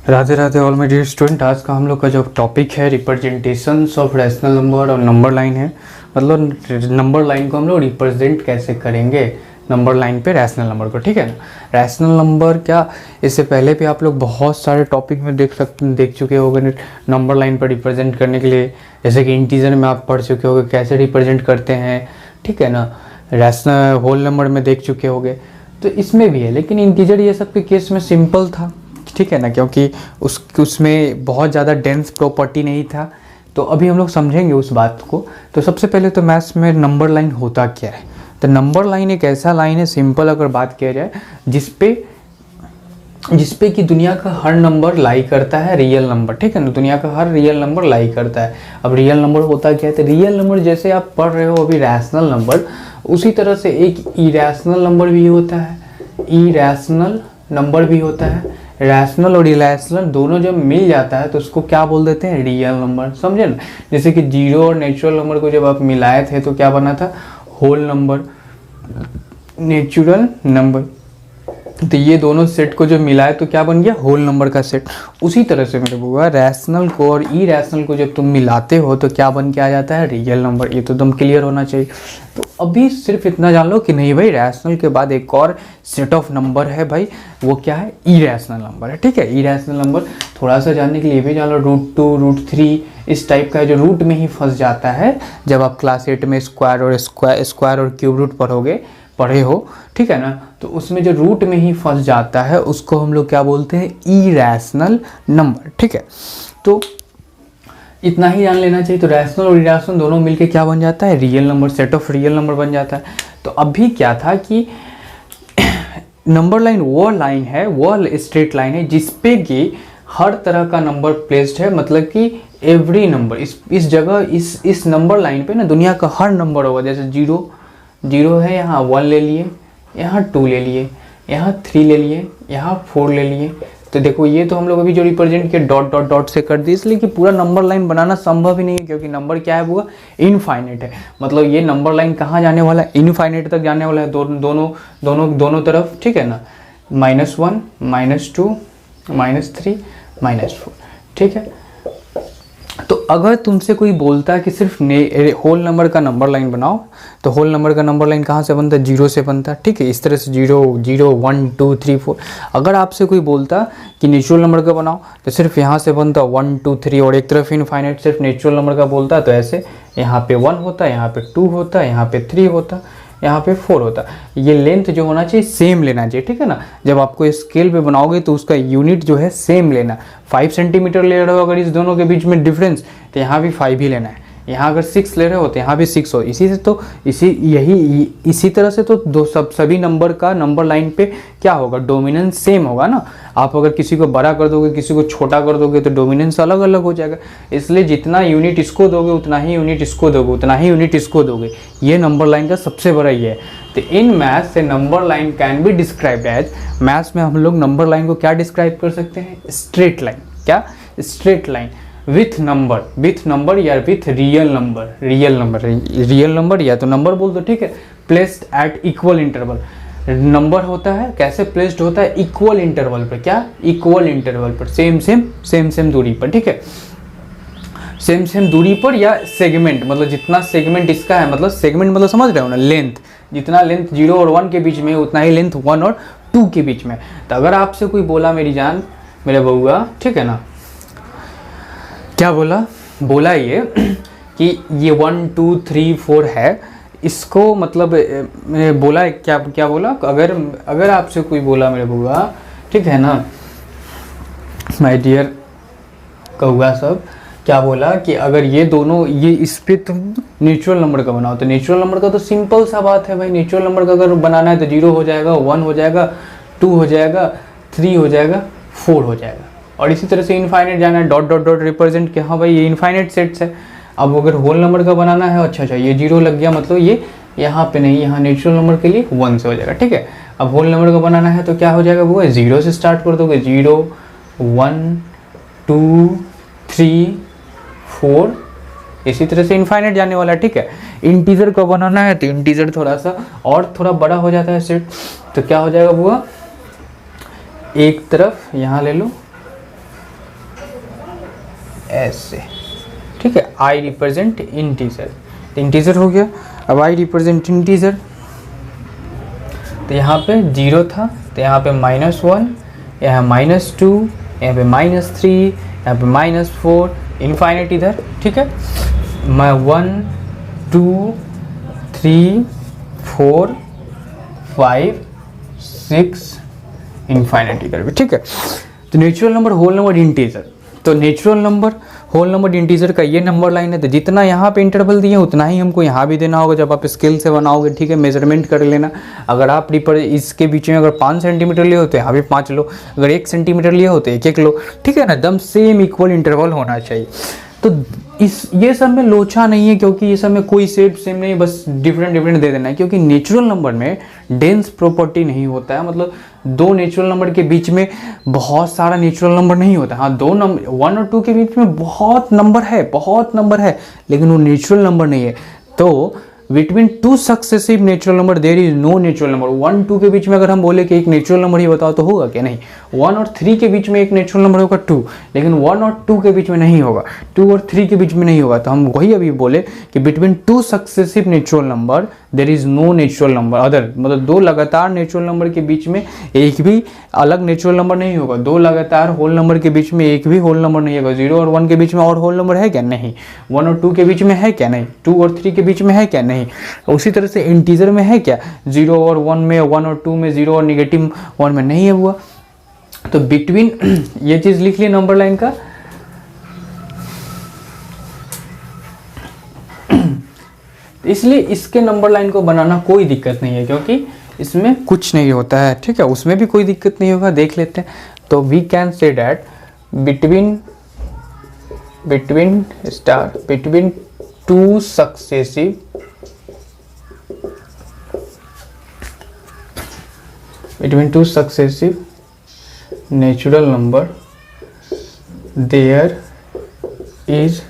Radhe Radhe all my dear student. आज का हम लोग का जो टॉपिक है रिप्रेजेंटेशंस ऑफ रैशनल नंबर और नंबर लाइन है। मतलब नंबर लाइन को हम लोग रिप्रेजेंट कैसे करेंगे नंबर लाइन पे रैशनल नंबर को, ठीक है ना। रैशनल नंबर क्या, इससे पहले भी आप लोग बहुत सारे टॉपिक में देख चुके होंगे नंबर लाइन पर रिप्रेजेंट करने के लिए। जैसे कि इंटीजर में आप पढ़ चुके होंगे कैसे रिप्रेजेंट करते हैं, ठीक है ना। रैशनल होल नंबर में देख चुके होंगे, तो इसमें भी है। लेकिन इंटीजर ये सब के केस में सिंपल था, ठीक है ना, क्योंकि उसमें बहुत ज़्यादा डेंस प्रॉपर्टी नहीं था। तो अभी हम लोग समझेंगे उस बात को। तो सबसे पहले तो मैथ्स में नंबर लाइन होता क्या है। तो नंबर लाइन एक ऐसा लाइन है, सिंपल अगर बात किया जाए, जिसपे कि दुनिया का हर नंबर लाई करता है रियल नंबर, ठीक है ना। दुनिया का हर रियल नंबर लाई करता है। अब रियल नंबर होता क्या है, तो रियल नंबर जैसे आप पढ़ रहे हो अभी रैशनल नंबर, उसी तरह से एक इरेशनल नंबर भी होता है, इरेशनल नंबर भी होता है। रैशनल और इरेशनल दोनों जब मिल जाता है तो उसको क्या बोल देते हैं, रियल नंबर, समझे ना। जैसे कि जीरो और नेचुरल नंबर को जब आप मिलाए थे तो क्या बना था, होल नंबर, नेचुरल नंबर। तो ये दोनों सेट को जो मिलाए तो क्या बन गया, होल नंबर का सेट। उसी तरह से मेरे बुआ रैशनल को और इरेशनल को जब तुम मिलाते हो तो क्या बन के आ जाता है, रियल नंबर। ये तो एकदम क्लियर होना चाहिए। तो अभी सिर्फ इतना जान लो कि नहीं भाई, रैशनल के बाद एक और सेट ऑफ नंबर है भाई, वो क्या है, इरेशनल नंबर है, ठीक है। इरेशनल नंबर थोड़ा सा जानने के लिए भी जान लो, √2, √3 इस टाइप का है जो रूट में ही फंस जाता है। जब आप क्लास 8 में स्क्वायर और क्यूब रूट पढ़े हो, ठीक है ना, तो उसमें जो रूट में ही फंस जाता है उसको हम लोग क्या बोलते हैं, इरेशनल नंबर, ठीक है। तो इतना ही जान लेना चाहिए। तो रैशनल और इरेशनल दोनों मिलके क्या बन जाता है, real number, set of real number बन जाता है। तो अभी क्या था कि नंबर लाइन वो लाइन है, वो स्ट्रेट लाइन है जिसपे कि हर तरह का नंबर प्लेस्ड है। मतलब कि एवरी नंबर इस जगह इस नंबर लाइन पे ना दुनिया का हर नंबर होगा। जैसे जीरो है, यहाँ 1 ले लिए, यहाँ 2 ले लिए, यहाँ 3 ले लिए, यहाँ 4 ले लिए। तो देखो ये तो हम लोग अभी जो रिप्रेजेंट किया डॉट डॉट डॉट से कर दी, इसलिए कि पूरा नंबर लाइन बनाना संभव ही नहीं है, क्योंकि नंबर क्या है वो इनफाइनाइट है। मतलब ये नंबर लाइन कहाँ जाने वाला है, इनफाइनाइट तक जाने वाला है, दोनों तरफ, ठीक है ना। -1, -2, -3, -4, ठीक है। तो अगर तुमसे कोई बोलता है कि सिर्फ होल नंबर का नंबर लाइन बनाओ, तो होल नंबर का नंबर लाइन कहाँ से बनता है, 0 से बनता है, ठीक है। इस तरह से 0, 0, 1, 2, 3, 4। अगर आपसे कोई बोलता कि नेचुरल नंबर का बनाओ, तो सिर्फ यहाँ से बनता 1, 2, 3 और एक तरफ इनफाइनाइट सिर्फ नेचुरल नंबर का बोलता, तो ऐसे यहाँ पे 1 होता, यहाँ पे 2 होता, यहाँ पे 3 होता, यहाँ पे 4 होता। ये लेंथ जो होना चाहिए सेम लेना चाहिए, ठीक है ना। जब आपको स्केल पे बनाओगे तो उसका यूनिट जो है सेम लेना। 5 सेंटीमीटर ले रहे हो अगर इस दोनों के बीच में डिफरेंस, तो यहाँ भी 5 ही लेना है। यहाँ अगर 6 ले रहे हो तो यहाँ भी 6 हो। इसी तरह से तो सभी नंबर का नंबर लाइन पे क्या होगा, डोमिनेंस सेम होगा ना। आप अगर किसी को बड़ा कर दोगे, किसी को छोटा कर दोगे, तो डोमिनेंस अलग अलग हो जाएगा। इसलिए जितना यूनिट इसको दोगे उतना ही यूनिट इसको दोगे, उतना ही यूनिट इसको दोगे। ये नंबर लाइन का सबसे बड़ा ये है। तो इन मैथ्स से number line can be described as, maths में हम लोग नंबर लाइन को क्या डिस्क्राइब कर सकते हैं, स्ट्रेट लाइन। क्या, स्ट्रेट लाइन विथ नंबर या विथ रियल नंबर या तो नंबर बोल दो, ठीक है। Placed at equal interval, number होता है कैसे प्लेस्ड होता है, इक्वल इंटरवल पर। क्या, इक्वल इंटरवल पर, सेम दूरी पर, ठीक है। सेम दूरी पर या सेगमेंट, मतलब जितना सेगमेंट इसका है, मतलब सेगमेंट मतलब समझ रहे हो ना, लेंथ, जितना लेंथ 0 और 1 के बीच में उतना ही लेंथ 1 और 2 के बीच में। तो अगर आपसे कोई बोला मेरी जान, मेरे बउआ, ठीक है ना, क्या बोला ये कि ये 1, 2, 3, 4 है, इसको मतलब बोला क्या बोला, अगर आपसे कोई बोला मेरे बुआ, ठीक है ना, माय डियर कौआ सब, क्या बोला कि अगर ये दोनों इस पे तुम नेचुरल नंबर का बनाओ, तो नेचुरल नंबर का तो सिंपल सा बात है भाई। नेचुरल नंबर का अगर बनाना है तो 0 हो जाएगा, 1 हो जाएगा, 2 हो जाएगा, 3 हो जाएगा, 4 हो जाएगा। और इसी तरह से इनफाइनाइट जाना है, डॉट डॉट डॉट रिप्रेजेंट कि हाँ भाई ये इनफाइनाइट सेट्स है। अब अगर होल नंबर का बनाना है, अच्छा ये 0 लग गया, मतलब ये यहाँ पे नहीं, यहाँ नेचुरल नंबर के लिए 1 से हो जाएगा, ठीक है। अब होल नंबर का बनाना है तो क्या हो जाएगा वो, 0 से स्टार्ट कर दोगे, 0, 1, 2, 3, 4, इसी तरह से इनफाइनाइट जाने वाला है, ठीक है। इंटीजर को बनाना है तो इंटीजर थोड़ा सा और थोड़ा बड़ा हो जाता है सेट, तो क्या हो जाएगा वो, एक तरफ यहाँ ले लो ऐसे, ठीक है। आई रिप्रेजेंट इंटीजर, तो इंटीजर हो गया। अब आई रिप्रेजेंट इंटीजर, तो यहाँ पे 0 था, तो यहाँ पे -1, यहाँ -2, यहाँ पे -3, यहाँ पे -4, इनफाइनाइट इधर, ठीक है। मैं 1 2 3 4 5 6 इनफाइनाइट इधर भी, ठीक है। तो natural number, whole number, integer, तो natural number, whole number, integer का ये नंबर लाइन है। तो जितना यहाँ पे इंटरवल दिए उतना ही हमको यहाँ भी देना होगा जब आप स्केल से बनाओगे, ठीक है। मेजरमेंट कर लेना, अगर आप इसके बीच में अगर 5 सेंटीमीटर लिए होते हैं यहाँ भी 5 लो, अगर 1 सेंटीमीटर लिए होते 1 लो, ठीक है ना। एकदम सेम इक्वल इंटरवल होना चाहिए। तो ये सब में लोचा नहीं है, क्योंकि ये सब में कोई शेप सेम नहीं, बस डिफरेंट डिफरेंट दे देना है। क्योंकि नेचुरल नंबर में डेंस प्रॉपर्टी नहीं होता है, मतलब दो नेचुरल नंबर के बीच में बहुत सारा नेचुरल नंबर नहीं होता। हाँ, दो नंबर 1 और 2 के बीच में बहुत नंबर है, लेकिन वो नेचुरल नंबर नहीं है। तो between two successive natural number there is no natural number. 1 2 के बीच में अगर हम बोले कि एक नेचुरल नंबर ही बताओ तो होगा क्या? नहीं। 1 और 3 के बीच में एक नेचुरल नंबर होगा 2, लेकिन 1 और 2 के बीच में नहीं होगा, 2 और 3 के बीच में नहीं होगा। तो हम वही अभी बोले कि between two successive natural number there is no natural number other, मतलब दो लगातार नेचुरल नंबर के बीच में एक भी अलग नेचुरल नंबर नहीं होगा। दो लगातार होल नंबर के बीच में एक भी होल नंबर नहीं होगा। 0 और 1 के बीच में और होल नंबर है क्या? नहीं। 1 और 2 के बीच में है क्या? नहीं। 2 और 3 के बीच में है क्या? नहीं। उसी तरह से इंटीजर में है क्या? 0 और 1 में, 1 और 2 में, 0 और -1 में नहीं है हुआ। तो बिटवीन ये चीज लिख लिए नंबर लाइन का। इसलिए इसके नंबर लाइन को बनाना कोई दिक्कत नहीं है, क्योंकि इसमें कुछ नहीं होता है, ठीक है। उसमें भी कोई दिक्कत नहीं होगा, देख लेते हैं। तो we can say that between two successive natural number there is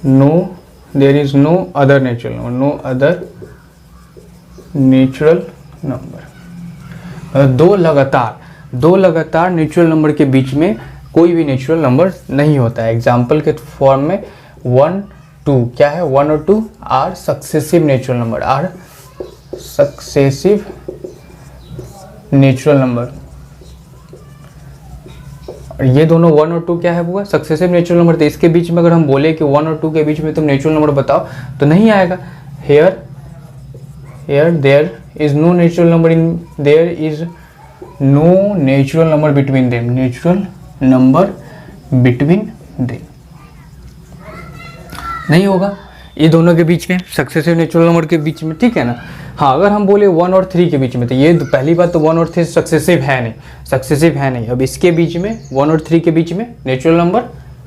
no other natural number। दो लगातार नेचुरल नंबर के बीच में कोई भी नेचुरल नंबर नहीं होता है। एग्जाम्पल के फॉर्म में 1 2 क्या है? 1 और 2 आर सक्सेसिव नेचुरल नंबर, और ये दोनों 1 और 2 क्या है हुआ? Successive natural number. तो इसके बीच में अगर हम बोले कि 1 और 2 के बीच में तुम नेचुरल नंबर बताओ तो नहीं आएगा। here there is no natural number between them, नहीं होगा ये दोनों के बीच में, सक्सेसिव नेचुरल नंबर के बीच में, ठीक है ना। हाँ, अगर हम बोले 1 और 3 के बीच में, तो ये पहली बात तो 1 और 3 सक्सेसिव है नहीं। अब इसके बीच में 1 और 3 के बीच में नेचुरल नंबर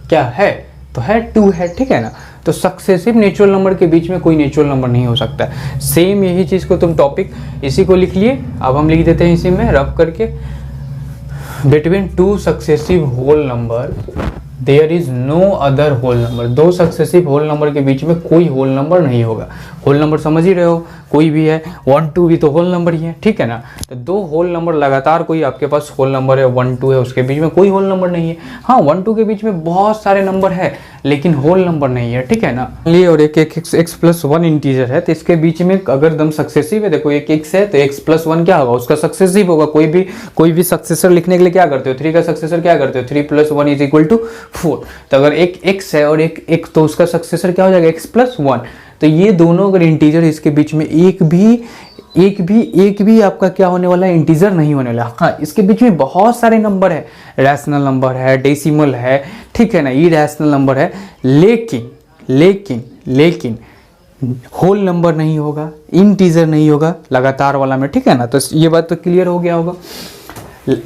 क्या है? तो है 2 है, ठीक है ना। तो सक्सेसिव नेचुरल नंबर के बीच में कोई नेचुरल नंबर नहीं हो सकता। सेम यही चीज़ को तुम टॉपिक इसी को लिख लिए। अब हम लिख देते हैं इसी में रफ करके, between two successive whole number there is no other whole number. दो सक्सेसिव होल नंबर के बीच में कोई होल नंबर नहीं होगा। होल नंबर समझ ही रहे हो, कोई भी है, 1 2 भी तो होल नंबर ही है, ठीक है ना। तो दो होल नंबर लगातार कोई आपके पास होल नंबर है, 1 2 है, उसके बीच में कोई होल नंबर नहीं है। हाँ, 1 2 के बीच में बहुत सारे नंबर है, लेकिन होल नंबर नहीं है, ठीक है ना। लिए और एक x + 1 इंटीजर है, तो इसके बीच में अगर दम सक्सेसिव है, देखो एक x है तो x + 1 क्या होगा? उसका सक्सेसिव होगा। कोई भी सक्सेसर लिखने के लिए क्या करते हो? 3 का सक्सेसर क्या करते हो? 3 + 1 = 4। तो अगर एक x है और एक तो उसका सक्सेसर क्या हो जाएगा? x + 1। तो ये दोनों अगर इंटीजर, इसके बीच में एक भी आपका क्या होने वाला है? इंटीजर नहीं होने वाला। हाँ, इसके बीच में बहुत सारे नंबर है, रैशनल नंबर है, डेसिमल है, ठीक है ना, इरैशनल नंबर है, लेकिन होल नंबर नहीं होगा, इंटीजर नहीं होगा लगातार वाला में, ठीक है ना। तो ये बात तो क्लियर हो गया होगा।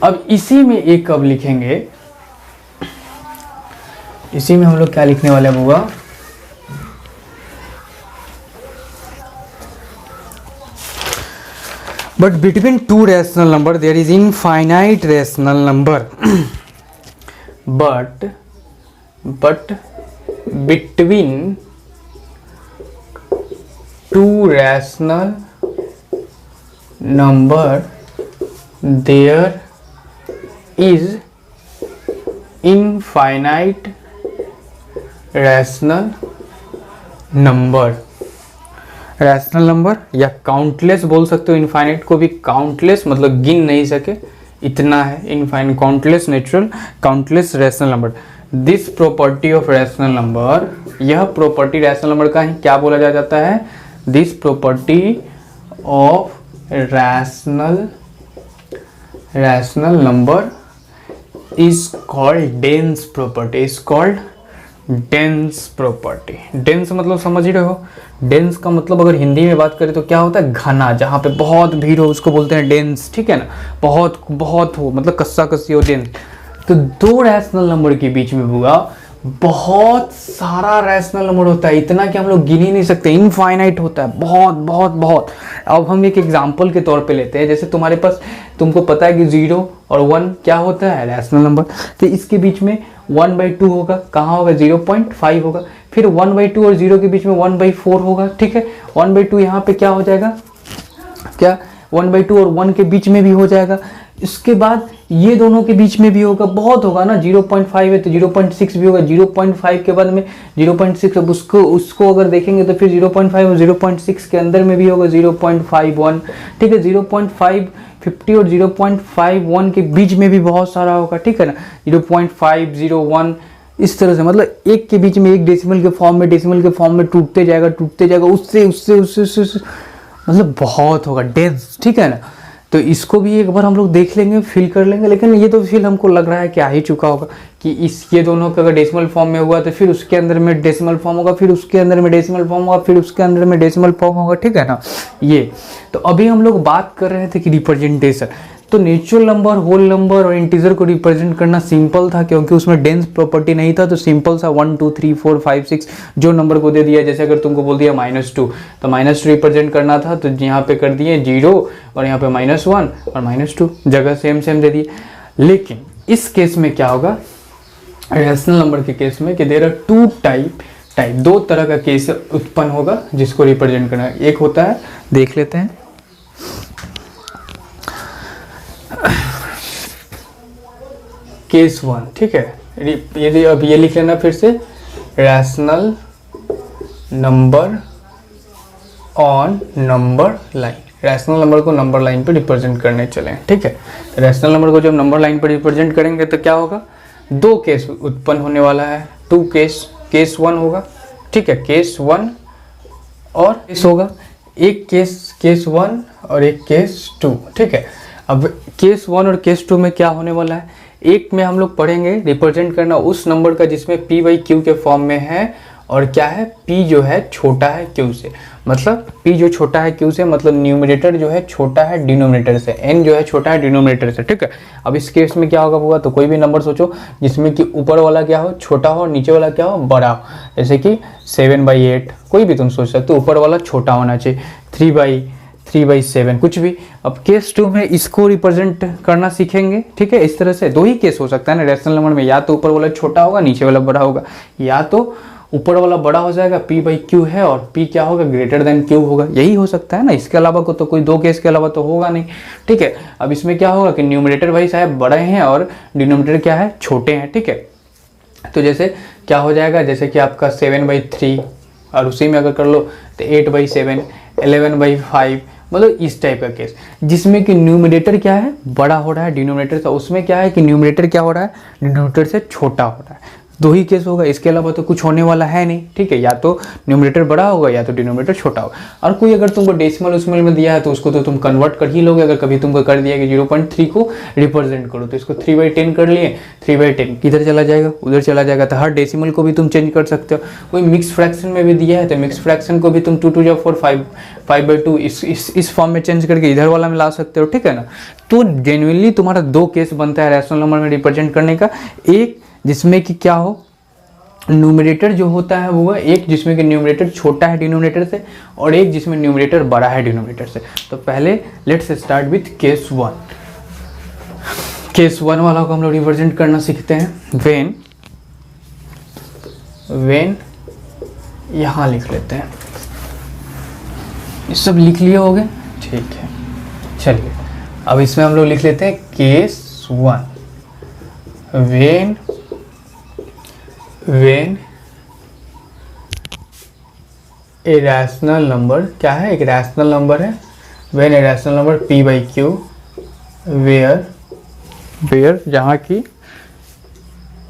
अब इसी में एक अब लिखेंगे, इसी में हम लोग क्या लिखने वाले हैं बुआ? But between two rational number there is infinite rational number. but between two rational number there is infinite rational number. Rational number या काउंटलेस बोल सकते हो, इनफाइनाइट को भी काउंटलेस मतलब गिन नहीं सके इतना है, infinite countless natural countless rational number. This property of rational number, यह प्रॉपर्टी रैशनल नंबर का क्या बोला जाता है? This property of rational number is called dense property, is called dense property. Dense मतलब समझ ही रहे हो, डेंस का मतलब अगर हिंदी में बात करें तो क्या होता है? घना, जहाँ पे बहुत भीड़ हो उसको बोलते हैं डेंस, ठीक है ना, बहुत बहुत हो मतलब कस्सा कस्सी हो, डेंस। तो दो रैशनल नंबर के बीच में होगा बहुत सारा रैशनल नंबर होता है, इतना कि हम लोग गिन ही नहीं सकते, इनफाइनाइट होता है, बहुत बहुत बहुत। अब हम एक एग्जांपल के तौर पे लेते हैं, जैसे तुम्हारे पास, तुमको पता है कि 0 और 1 क्या होता है? Rational number. तो इसके बीच में 1/2 होगा, कहाँ होगा? 0.5 होगा। फिर 1/2 और 0 के बीच में 1/4 होगा, ठीक है। 1/2 यहाँ पे क्या हो जाएगा? क्या 1/2 और 1 के बीच में भी हो जाएगा। इसके बाद ये दोनों के बीच में भी होगा, बहुत होगा ना, 0.5 है तो 0.6 भी होगा, 0.5 के बाद में 0.6, अब उसको अगर देखेंगे तो फिर 0.5 और 0.6 के अंदर में भी होगा 0.51, ठीक है। 0.550 और 0.51 के बीच में भी बहुत सारा होगा, ठीक है ना। 0.501 इस तरह से, मतलब एक के बीच में एक डेसिमल के फॉर्म में टूटते जाएगा, उससे मतलब बहुत होगा डेंस, ठीक है ना। तो इसको भी एक बार हम लोग देख लेंगे, फिल कर लेंगे, लेकिन ये तो फिल हमको लग रहा है कि आ ही चुका होगा कि ये दोनों का अगर डेसिमल फॉर्म में हुआ तो फिर उसके अंदर में डेसिमल फॉर्म होगा, फिर उसके अंदर में डेसिमल फॉर्म होगा, फिर उसके अंदर में डेसिमल फॉर्म होगा, ठीक है ना। ये तो अभी हम लोग बात कर रहे थे कि रिप्रेजेंटेशन, तो नेचुरल नंबर, होल नंबर और इंटीजर को रिप्रेजेंट करना सिंपल था, क्योंकि उसमें डेंस प्रॉपर्टी नहीं था, तो सिंपल सा 1 2 3 4 5 6 जो नंबर को दे दिया। जैसे अगर तुमको बोल दिया -2 तो -2 रिप्रेजेंट करना था, तो यहाँ पे कर दिए 0 और यहाँ पे -1 और -2 जगह सेम दे दिए। लेकिन इस केस में क्या होगा, रैशनल नंबर के केस में, कि देयर आर टू टाइप, दो तरह का केस उत्पन्न होगा जिसको रिप्रेजेंट करना है। एक होता है, देख लेते हैं, केस 1, ठीक है। ये अब ये लिख लेना फिर से, rational number on number line. Rational number को नंबर लाइन पे रिप्रेजेंट करने चले, ठीक है। रैशनल नंबर को जब नंबर लाइन पे रिप्रेजेंट करेंगे तो क्या होगा? दो केस उत्पन्न होने वाला है, टू केस 1 होगा, ठीक है, केस 1 और केस होगा, एक केस 1 और एक केस 2, ठीक है। अब केस 1 और केस 2 में क्या होने वाला है? एक में हम लोग पढ़ेंगे रिप्रेजेंट करना उस नंबर का जिसमें p/q के फॉर्म में है, और क्या है, p जो है छोटा है q से, मतलब p जो छोटा है q से, मतलब न्यूमरेटर जो है छोटा है डिनोमिनेटर से, n जो है छोटा है डिनोमिनेटर से, ठीक है। अब इस केस में क्या होगा, तो कोई भी नंबर सोचो जिसमें कि ऊपर वाला क्या हो, छोटा हो, और नीचे वाला क्या हो, बड़ा हो। जैसे कि 7/8, कोई भी तुम सोच सकते हो, ऊपर वाला छोटा होना चाहिए, 3/7, कुछ भी। अब केस 2 में इसको रिप्रेजेंट करना सीखेंगे, ठीक है। इस तरह से दो ही केस हो सकता है ना रैशनल नंबर में, या तो ऊपर वाला छोटा होगा, नीचे वाला बड़ा होगा, या तो ऊपर वाला बड़ा हो जाएगा, p/q है, और p क्या होगा, ग्रेटर देन q होगा, यही हो सकता है ना। इसके अलावा को तो कोई दो केस के अलावा तो होगा नहीं, ठीक है। अब इसमें क्या होगा कि न्यूमरेटर भाई साहब बड़े हैं और डिनोमिनेटर क्या है, छोटे हैं, ठीक है। तो जैसे क्या हो जाएगा, जैसे कि आपका 7/3, और उसी में अगर कर लो तो 8/7, 11/5, मतलब इस टाइप का केस जिसमें कि न्यूमरेटर क्या है, बड़ा हो रहा है डिनोमिनेटर से, उसमें क्या है कि न्यूमरेटर क्या हो रहा है, डिनोमिनेटर से छोटा हो रहा है। दो ही केस होगा, इसके अलावा तो कुछ होने वाला है नहीं, ठीक है। या तो न्यूमरेटर बड़ा होगा या तो डिनोमिनेटर छोटा होगा। और कोई अगर तुमको डेसिमल उसमल में दिया है तो उसको तो तुम कन्वर्ट कर ही लोगे। अगर कभी तुमको कर दिया कि 0.3 को रिप्रेजेंट करो तो इसको 3/10 कर लिए, 3/10 किधर चला जाएगा, उधर चला जाएगा। तो हर डेसिमल को भी तुम चेंज कर सकते हो। कोई मिक्स फ्रैक्शन में भी दिया है तो मिक्स फ्रैक्शन को भी तुम 2 2 जा 4 5/2 इस फॉर्म में चेंज करके इधर वाला में ला सकते हो, ठीक है ना। तो जेन्युइनली तुम्हारा दो केस बनता है रैशनल नंबर में रिप्रेजेंट करने का, एक जिसमें कि क्या हो, न्यूमरेटर जो होता है वो एक जिसमें कि न्यूमरेटर छोटा है डिनोमिनेटर से, और एक जिसमें न्यूमरेटर बड़ा है डिनोमिनेटर से। तो पहले let's start with case 1। Case 1 वाला को हम लोग रिप्रेजेंट करना सीखते हैं। वेन यहाँ लिख लेते हैं, ये सब लिख लिए होगे, ठीक है। चलिए अब इसमें हम लोग लिख लेते हैं case 1। When a rational number, क्या है, एक रैशनल नंबर है, when a rational number p by q, where जहाँ की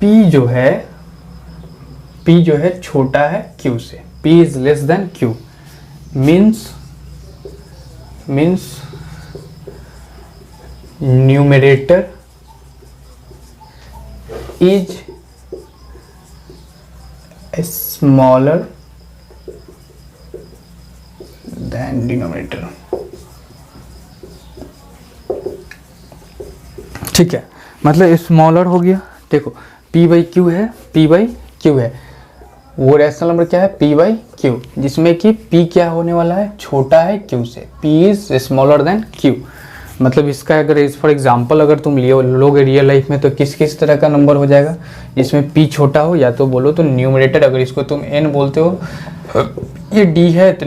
p जो है छोटा है q से, p is less than q, means numerator is smaller than denominator. ठीक है, मतलब स्मॉलर हो गया। देखो p बाई क्यू है, वो रैशनल नंबर क्या है, p बाई क्यू, जिसमें कि p क्या होने वाला है, छोटा है q से, p is smaller than q। मतलब इसका अगर इस फॉर एग्जांपल अगर तुम लोगे रियल लाइफ में तो किस तरह का नंबर हो जाएगा, जिसमें p छोटा हो, या तो बोलो तो न्यूमरेटर, अगर इसको तुम n बोलते हो, ये d है तो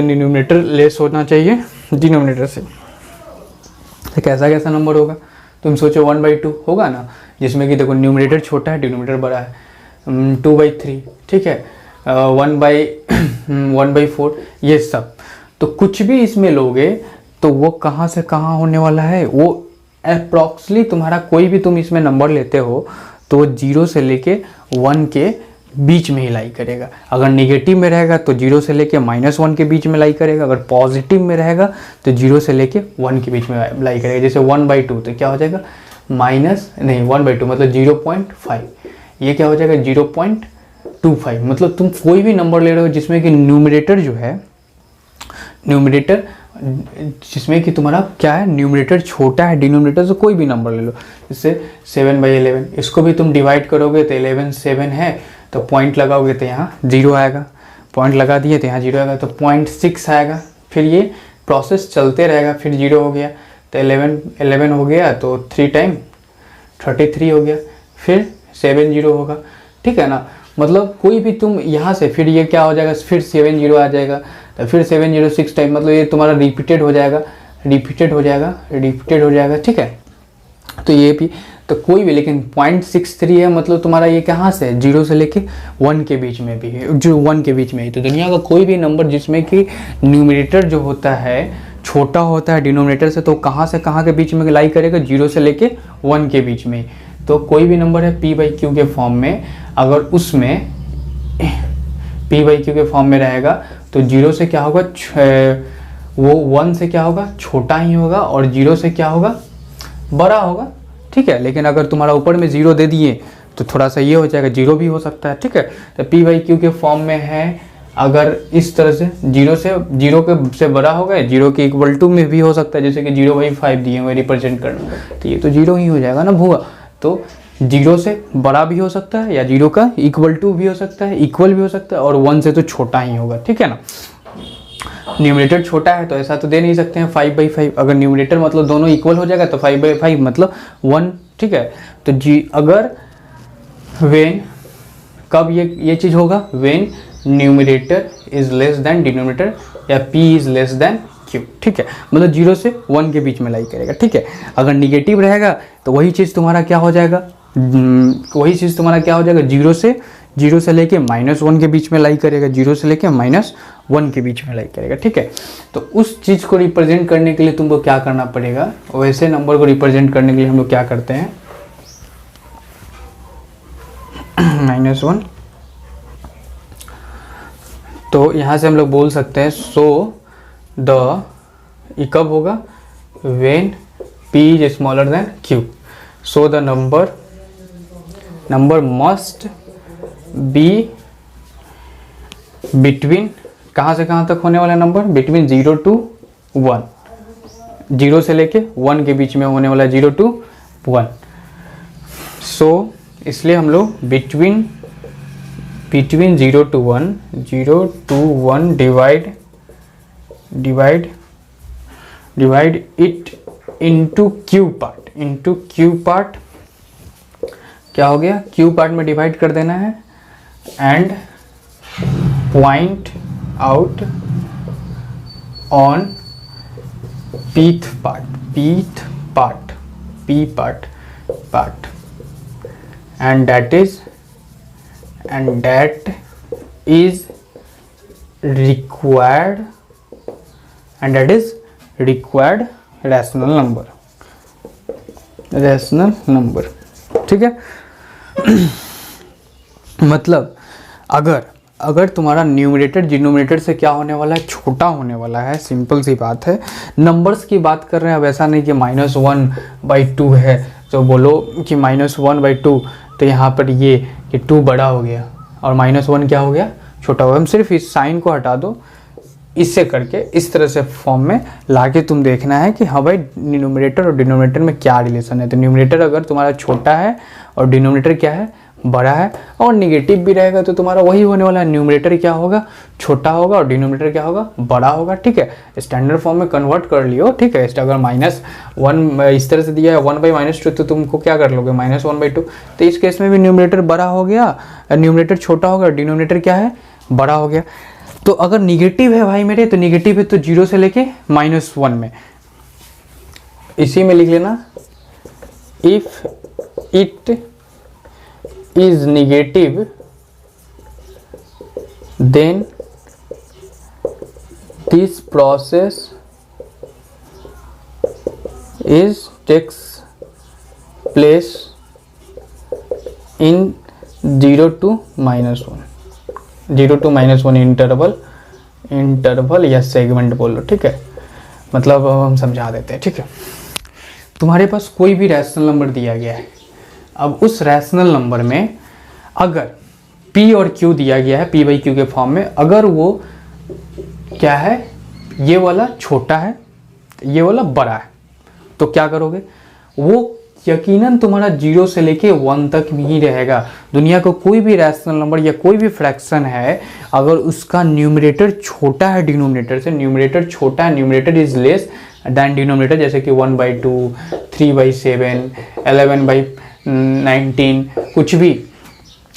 न्यूमरेटर लेस होना चाहिए डिनोमिनेटर से। तो कैसा नंबर होगा, तुम सोचो 1/2 होगा ना, जिसमें कि देखो न्यूमरेटर छोटा है डिनोमिनेटर बड़ा है, 2/3, ठीक है, 1/4, ये सब। तो कुछ भी इसमें लोगे तो वो कहाँ से कहाँ होने वाला है, वो अप्रॉक्सली तुम्हारा कोई भी तुम इसमें नंबर लेते हो तो 0 से लेके 1 के बीच में ही लाई करेगा। अगर निगेटिव में रहेगा तो 0 से लेके -1 के बीच में लाई करेगा, अगर पॉजिटिव में रहेगा तो 0 से लेके 1 के बीच में लाई करेगा। जैसे 1/2 तो क्या हो जाएगा, 1/2 मतलब 0.5, ये क्या हो जाएगा 0.25। मतलब तुम कोई भी नंबर ले रहे हो जिसमें कि न्यूमरेटर जो है, जिसमें कि तुम्हारा क्या है, न्यूमरेटर छोटा है डिनोमिनेटर से, कोई भी नंबर ले लो। जैसे 7/11, इसको भी तुम डिवाइड करोगे तो 11 7 है, तो पॉइंट लगाओगे तो यहाँ 0 आएगा, पॉइंट लगा दिए तो यहाँ 0 आएगा, तो 0.6 आएगा। फिर ये प्रोसेस चलते रहेगा, फिर 0 हो गया तो 11 हो गया, तो 3 टाइम 33 हो गया, फिर 70 होगा। ठीक है ना, मतलब कोई भी तुम यहाँ से, फिर ये क्या हो जाएगा, फिर 70 आ जाएगा, तो फिर 706 टाइम, मतलब ये तुम्हारा रिपीटेड हो जाएगा। ठीक है, तो ये भी, तो कोई भी, लेकिन 0.63 है, मतलब तुम्हारा ये कहाँ से, 0 से लेके 1 के बीच में भी है, जो 1 के बीच में है। तो दुनिया का कोई भी नंबर जिसमें कि न्यूमरेटर जो होता है छोटा होता है डिनोमिनेटर से, तो कहाँ से कहाँ के बीच में लाई करेगा, 0 से लेके 1 के बीच में। तो कोई भी नंबर है p बाई क्यू के फॉर्म में, अगर उसमें p बाई क्यू के फॉर्म में रहेगा तो 0 से क्या होगा, वो 1 से क्या होगा, छोटा ही होगा, और 0 से क्या होगा, बड़ा होगा। ठीक है, लेकिन अगर तुम्हारा ऊपर में 0 दे दिए तो थोड़ा सा ये हो जाएगा, 0 भी हो सकता है। ठीक है, तो p बाई क्यू के फॉर्म में है, अगर इस तरह से 0 से बड़ा होगा, 0 के इक्वल टू में भी हो सकता है, जैसे कि 0/5 दिए हुए रिप्रेजेंट करना, तो ये तो 0 ही हो जाएगा ना भूआ। तो 0 से बड़ा भी हो सकता है, या 0 का इक्वल टू भी हो सकता है, इक्वल भी हो सकता है, और 1 से तो छोटा ही होगा। ठीक है ना, न्यूमरेटर छोटा है तो ऐसा तो दे नहीं सकते हैं 5/5, अगर न्यूमरेटर मतलब दोनों इक्वल हो जाएगा तो 5/5 मतलब 1। ठीक है, तो अगर वेन, कब ये चीज़ होगा, when numerator is less than denominator, या p is less than q। ठीक है, मतलब 0 से 1 के बीच में लाई करेगा। ठीक है, अगर निगेटिव रहेगा तो वही चीज़ तुम्हारा क्या हो जाएगा, 0 से लेके -1 के बीच में लाई करेगा, 0 से लेके -1 के बीच में लाई करेगा। ठीक है, तो उस चीज़ को रिप्रेजेंट करने के लिए तुमको क्या करना पड़ेगा, वैसे नंबर को रिप्रेजेंट करने के लिए हम लोग क्या करते हैं, -1, तो यहाँ से हम लोग बोल सकते हैं ये कब होगा, when p is smaller than q, so the number must be between, कहाँ से कहाँ तक होने वाला नंबर, between 0 to 1, 0 से लेके 1 के बीच में होने वाला 0 to 1। so इसलिए हम लोग between 0 to 1 divide it into q part, क्या हो गया, q पार्ट में डिवाइड कर देना है, and point out on p part. and that is required rational number। ठीक है। मतलब अगर तुम्हारा न्यूमरेटर डिनोमिनेटर से क्या होने वाला है, छोटा होने वाला है, सिंपल सी बात है। नंबर्स की बात कर रहे हैं, अब ऐसा नहीं कि -1/2 है तो बोलो कि -1/2, तो यहाँ पर ये कि 2 बड़ा हो गया और -1 क्या हो गया, छोटा हो गया। हम सिर्फ इस साइन को हटा दो, इससे करके इस तरह से फॉर्म में लाके तुम देखना है कि हाँ भाई न्यूमरेटर और डिनोमिनेटर में क्या रिलेशन है। तो न्यूमरेटर अगर तुम्हारा छोटा है और डिनोमिनेटर क्या है, बड़ा है, और निगेटिव भी रहेगा तो तुम्हारा वही होने वाला है, न्यूमरेटर क्या होगा, छोटा होगा और डिनोमिनेटर क्या होगा, बड़ा होगा। ठीक है, स्टैंडर्ड फॉर्म में कन्वर्ट कर लियो। ठीक है, अगर -1 इस तरह से दिया है 1/-2 तो तुमको क्या कर लोगे, -1/2। तो इस केस में भी न्यूमरेटर बड़ा हो गया, न्यूमरेटर छोटा होगा, डिनोमिनेटर क्या है, बड़ा हो गया। तो अगर निगेटिव है भाई मेरे, तो निगेटिव है तो 0 से लेके -1 में, इसी में लिख लेना, if it is negative then this process takes place in 0 to -1 interval या सेगमेंट बोलो। ठीक है, मतलब हम समझा देते हैं। ठीक है, तुम्हारे पास कोई भी रैशनल नंबर दिया गया है। अब उस रैशनल नंबर में अगर P और Q दिया गया है, P/Q के फॉर्म में, अगर वो क्या है, ये वाला छोटा है, ये वाला बड़ा है, तो क्या करोगे, वो यकीनन तुम्हारा 0 से लेके 1 तक ही रहेगा। दुनिया का कोई भी रैशनल नंबर या कोई भी फ्रैक्शन है, अगर उसका न्यूमरेटर छोटा है डिनोमिनेटर से, न्यूमरेटर छोटा है, numerator is less than denominator, जैसे कि 1/2, 3/7, 11/19, कुछ भी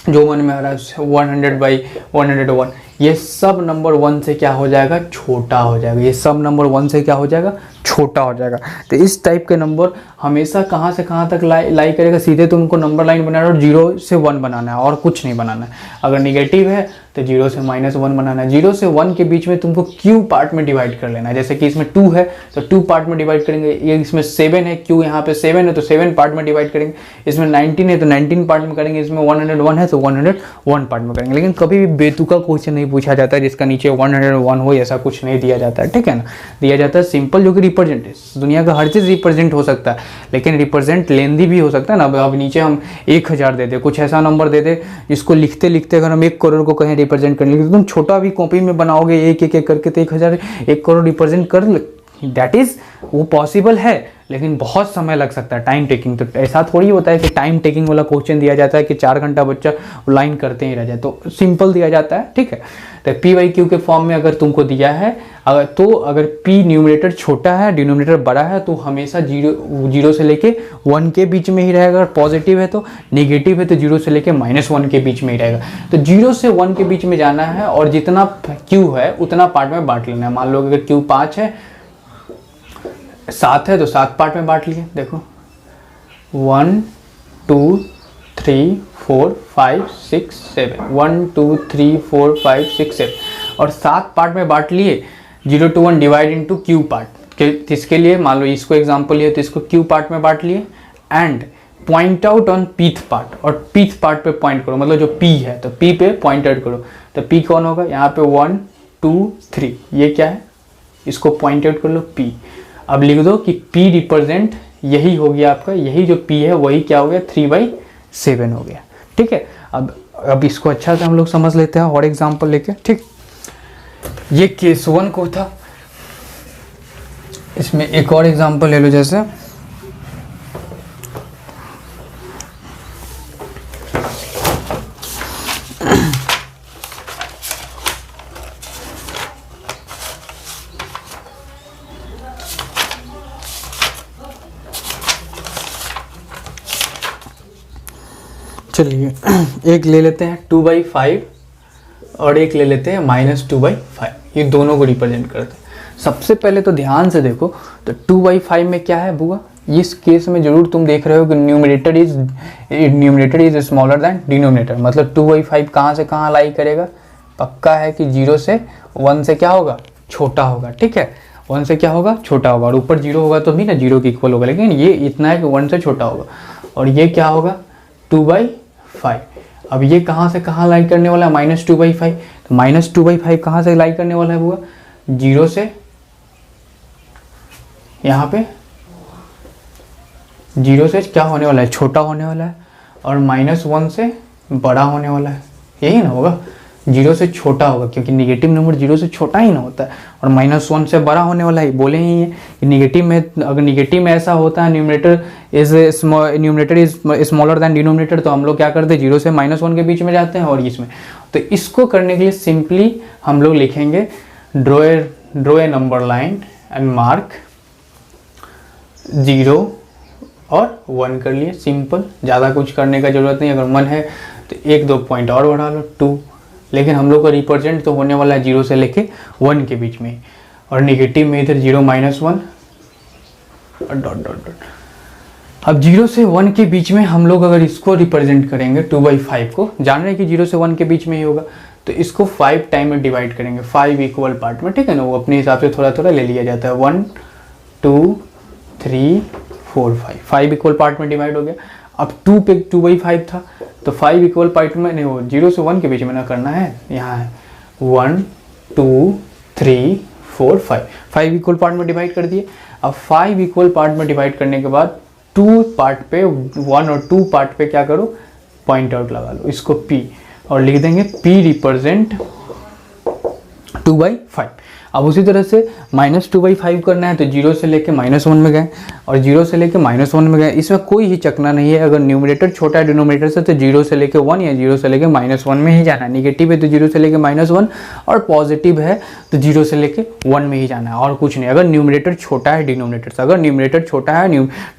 जो मन में आ रहा है, 100/101, ये सब नंबर 1 से क्या हो जाएगा, छोटा हो जाएगा। ये सब नंबर 1 से क्या हो जाएगा, छोटा हो जाएगा। तो इस टाइप के नंबर हमेशा कहाँ से कहाँ तक लाई करेगा, सीधे तुमको नंबर लाइन बनाना है और 0 से 1 बनाना है और कुछ नहीं बनाना है। अगर निगेटिव है तो 0 से -1 बनाना है। 0 से 1 के बीच में तुमको Q पार्ट में डिवाइड कर लेना है। जैसे कि इसमें 2 है तो 2 पार्ट में डिवाइड करेंगे, ये इसमें 7 है, Q यहाँ पे 7 है तो 7 पार्ट में डिवाइड करेंगे, इसमें 19 है तो 19 पार्ट में करेंगे, इसमें 101 है तो 101 पार्ट में करेंगे। लेकिन कभी भी बेतुका क्वेश्चन नहीं पूछा जाता है जिसका नीचे 101 हो, ऐसा कुछ नहीं दिया जाता है। ठीक है ना, दिया जाता है सिंपल, जो कि रिप्रेजेंट है। दुनिया का हर चीज़ रिप्रेजेंट हो सकता है, लेकिन रिप्रेजेंट लेंदी भी हो सकता है ना। अब नीचे हम 1000 दे दे, कुछ ऐसा नंबर दे दे जिसको लिखते लिखते अगर हम 1 करोड़ को कहीं रिप्रेजेंट करने लगे तो तुम छोटा भी कॉपी में बनाओगे एक एक करके, तो 1000 1 करोड़ रिप्रेजेंट कर, दैट इज वो पॉसिबल है, लेकिन बहुत समय लग सकता है, टाइम टेकिंग। तो ऐसा थोड़ी होता है कि टाइम टेकिंग वाला क्वेश्चन दिया जाता है कि 4 घंटा बच्चा लाइन करते ही रह जाए, तो सिंपल दिया जाता है। ठीक है, तो P/Q के फॉर्म में अगर तुमको दिया है, अगर P न्यूमरेटर छोटा है, डिनोमिनेटर बड़ा है, तो हमेशा 0 से लेके 1 के बीच में ही रहेगा। अगर पॉजिटिव है तो, नेगेटिव है तो 0 से लेके -1 के बीच में ही रहेगा। तो 0 से 1 के बीच में जाना है और जितना Q है उतना पार्ट में बांट लेना है। मान लो अगर Q 5 है, 7 है तो 7 पार्ट में बांट लिए। देखो 1 2 3 4 5 6 7, 1 2 3 4 5 6 7, और 7 पार्ट में बांट लिए। 0 to 1 divide into Q part, इसके लिए मान लो इसको एग्जाम्पल लिए तो इसको Q पार्ट में बांट लिए, and point out on pith part, और पीथ पार्ट पे पॉइंट करो, मतलब जो P है तो P पे पॉइंट आउट करो। तो P कौन होगा, यहाँ पे 1 2 3, ये क्या है, इसको पॉइंट आउट कर लो P। अब लिख दो कि P रिप्रेजेंट, यही हो गया आपका, यही जो P है वही क्या हो गया, 3/7 हो गया। ठीक है, अब इसको अच्छा से हम लोग समझ लेते हैं और एग्जाम्पल लेके। ठीक, ये केस 1 को था, इसमें एक और एग्जाम्पल ले लो। जैसे चलिए एक ले लेते हैं 2/5 और एक ले लेते हैं -2/5, ये दोनों को रिप्रेजेंट करते हैं। सबसे पहले तो ध्यान से देखो, तो 2/5 में क्या है बुआ, इस केस में जरूर तुम देख रहे हो कि numerator is smaller than denominator, मतलब 2/5 कहाँ से कहाँ लाई करेगा, पक्का है कि 0 से 1 से क्या होगा, छोटा होगा। ठीक है, 1 से क्या होगा, छोटा होगा, और ऊपर 0 होगा तो भी ना 0 के इक्वल होगा, लेकिन ये इतना है कि 1 से छोटा होगा। और ये क्या होगा, 2/5। अब ये कहाँ से कहाँ लाई करने वाला है, -2/5। तो -2/5 कहाँ से लाई करने वाला है वो, 0 से यहाँ पे 0 से क्या होने वाला है, छोटा होने वाला है, और -1 से बड़ा होने वाला है, यही ना होगा, 0 से छोटा होगा, क्योंकि निगेटिव नंबर 0 से छोटा ही ना होता है, और -1 से बड़ा होने वाला है। बोले ही है कि निगेटिव में, अगर निगेटिव में ऐसा होता है numerator is smaller than denominator, तो हम लोग क्या करते हैं, 0 से -1 के बीच में जाते हैं, और इसमें तो इसको करने के लिए सिंपली हम लोग लिखेंगे draw a number line and mark 0 और 1 कर लिए, सिंपल, ज़्यादा कुछ करने का जरूरत नहीं। अगर मन है तो 1-2 पॉइंट और बढ़ा लो, 2, लेकिन हम लोग का रिप्रेजेंट तो होने वाला है 0 से लेके 1 के बीच में, और निगेटिव में इधर 0 -1 और डॉट डॉट डॉट। अब 0 से 1 के बीच में हम लोग अगर इसको रिप्रेजेंट करेंगे 2/5 को, जान रहे हैं कि 0 से 1 के बीच में ही होगा, तो इसको 5 टाइम में डिवाइड करेंगे, 5 इक्वल पार्ट में। ठीक है ना, वो अपने हिसाब से थोड़ा थोड़ा ले लिया जाता है, 1 2 3 4 5 इक्वल पार्ट में डिवाइड हो गया। अब 2 पे 2/5 था, तो 5 इक्वल पार्ट में नहीं, वो 0 से 1 के बीच में ना करना है, यहाँ है 1 2 3 4 5 इक्वल पार्ट में डिवाइड कर दिए। अब 5 इक्वल पार्ट में डिवाइड करने के बाद 2 पार्ट पे, 1 और 2 पार्ट पे क्या करो, पॉइंट आउट लगा लो, इसको P, और लिख देंगे P रिप्रेजेंट 2/5। अब उसी तरह से -2/5 करना है, तो 0 से लेके -1 में गए, और 0 से लेके -1 में गए, इसमें कोई ही चकना नहीं है। अगर न्यूमरेटर छोटा है डिनोमिनेटर से, तो 0 से लेके 1 या 0 से लेके -1 में ही जाना है। निगेटिव है तो 0 से लेके -1, और पॉजिटिव है तो 0 से लेके 1 में ही जाना है, और कुछ नहीं। अगर न्यूमरेटर छोटा है डिनोमिनेटर से, अगर न्यूमरेटर छोटा है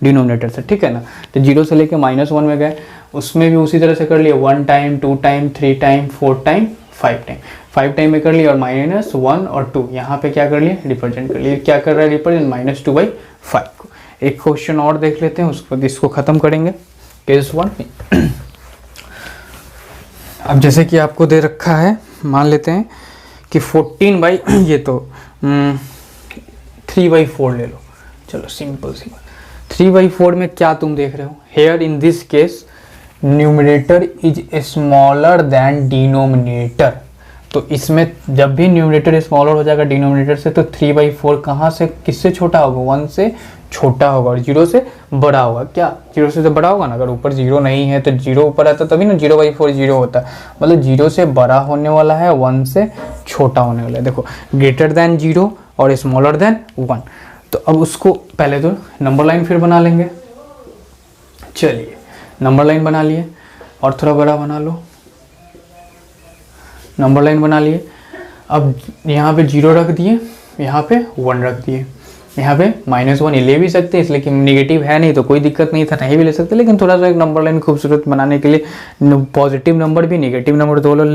डिनोमिनेटर से, ठीक है ना, तो 0 से लेके -1 में गए, उसमें भी उसी तरह से कर लिए, 1 time 2 time 3 time 4 time 5 time में कर लिया, और -1 और 2 यहाँ पे क्या कर लिए, रिप्रेजेंट कर लिए। क्या कर रहा है रिप्रेजेंट, -2/5 को। एक क्वेश्चन और देख लेते हैं, उसको इसको खत्म करेंगे, केस 1। अब जैसे कि आपको दे रखा है, मान लेते हैं कि 14 ये तो 3/4 ले लो, चलो सिंपल सी बात। 3/4 में क्या तुम देख रहे हो, here in this case numerator is smaller than denominator. तो इसमें जब भी न्यूमरेटर स्मॉलर हो जाएगा डिनोमिनेटर से, तो 3/4 कहाँ से किससे छोटा होगा, 1 से छोटा होगा, और 0 से बड़ा होगा। क्या 0 से तो बड़ा होगा ना, अगर ऊपर 0 नहीं है तो 0 ऊपर आता तभी ना 0/4 0 होता है, मतलब 0 से बड़ा होने वाला है, 1 से छोटा होने वाला है। देखो ग्रेटर दैन 0 और स्मॉलर दैन 1। तो अब उसको पहले तो नंबर लाइन फिर बना लेंगे। चलिए नंबर लाइन बना लिए, और थोड़ा बड़ा बना लो, नंबर लाइन बना लिए। अब यहाँ पे 0 रख दिए, यहाँ पे 1 रख दिए, यहाँ पे -1 ले भी सकते हैं, इसलिए कि निगेटिव है नहीं तो कोई दिक्कत नहीं था, नहीं भी ले सकते, लेकिन थोड़ा सा एक नंबर लाइन खूबसूरत बनाने के लिए पॉजिटिव नंबर भी निगेटिव नंबर दोनों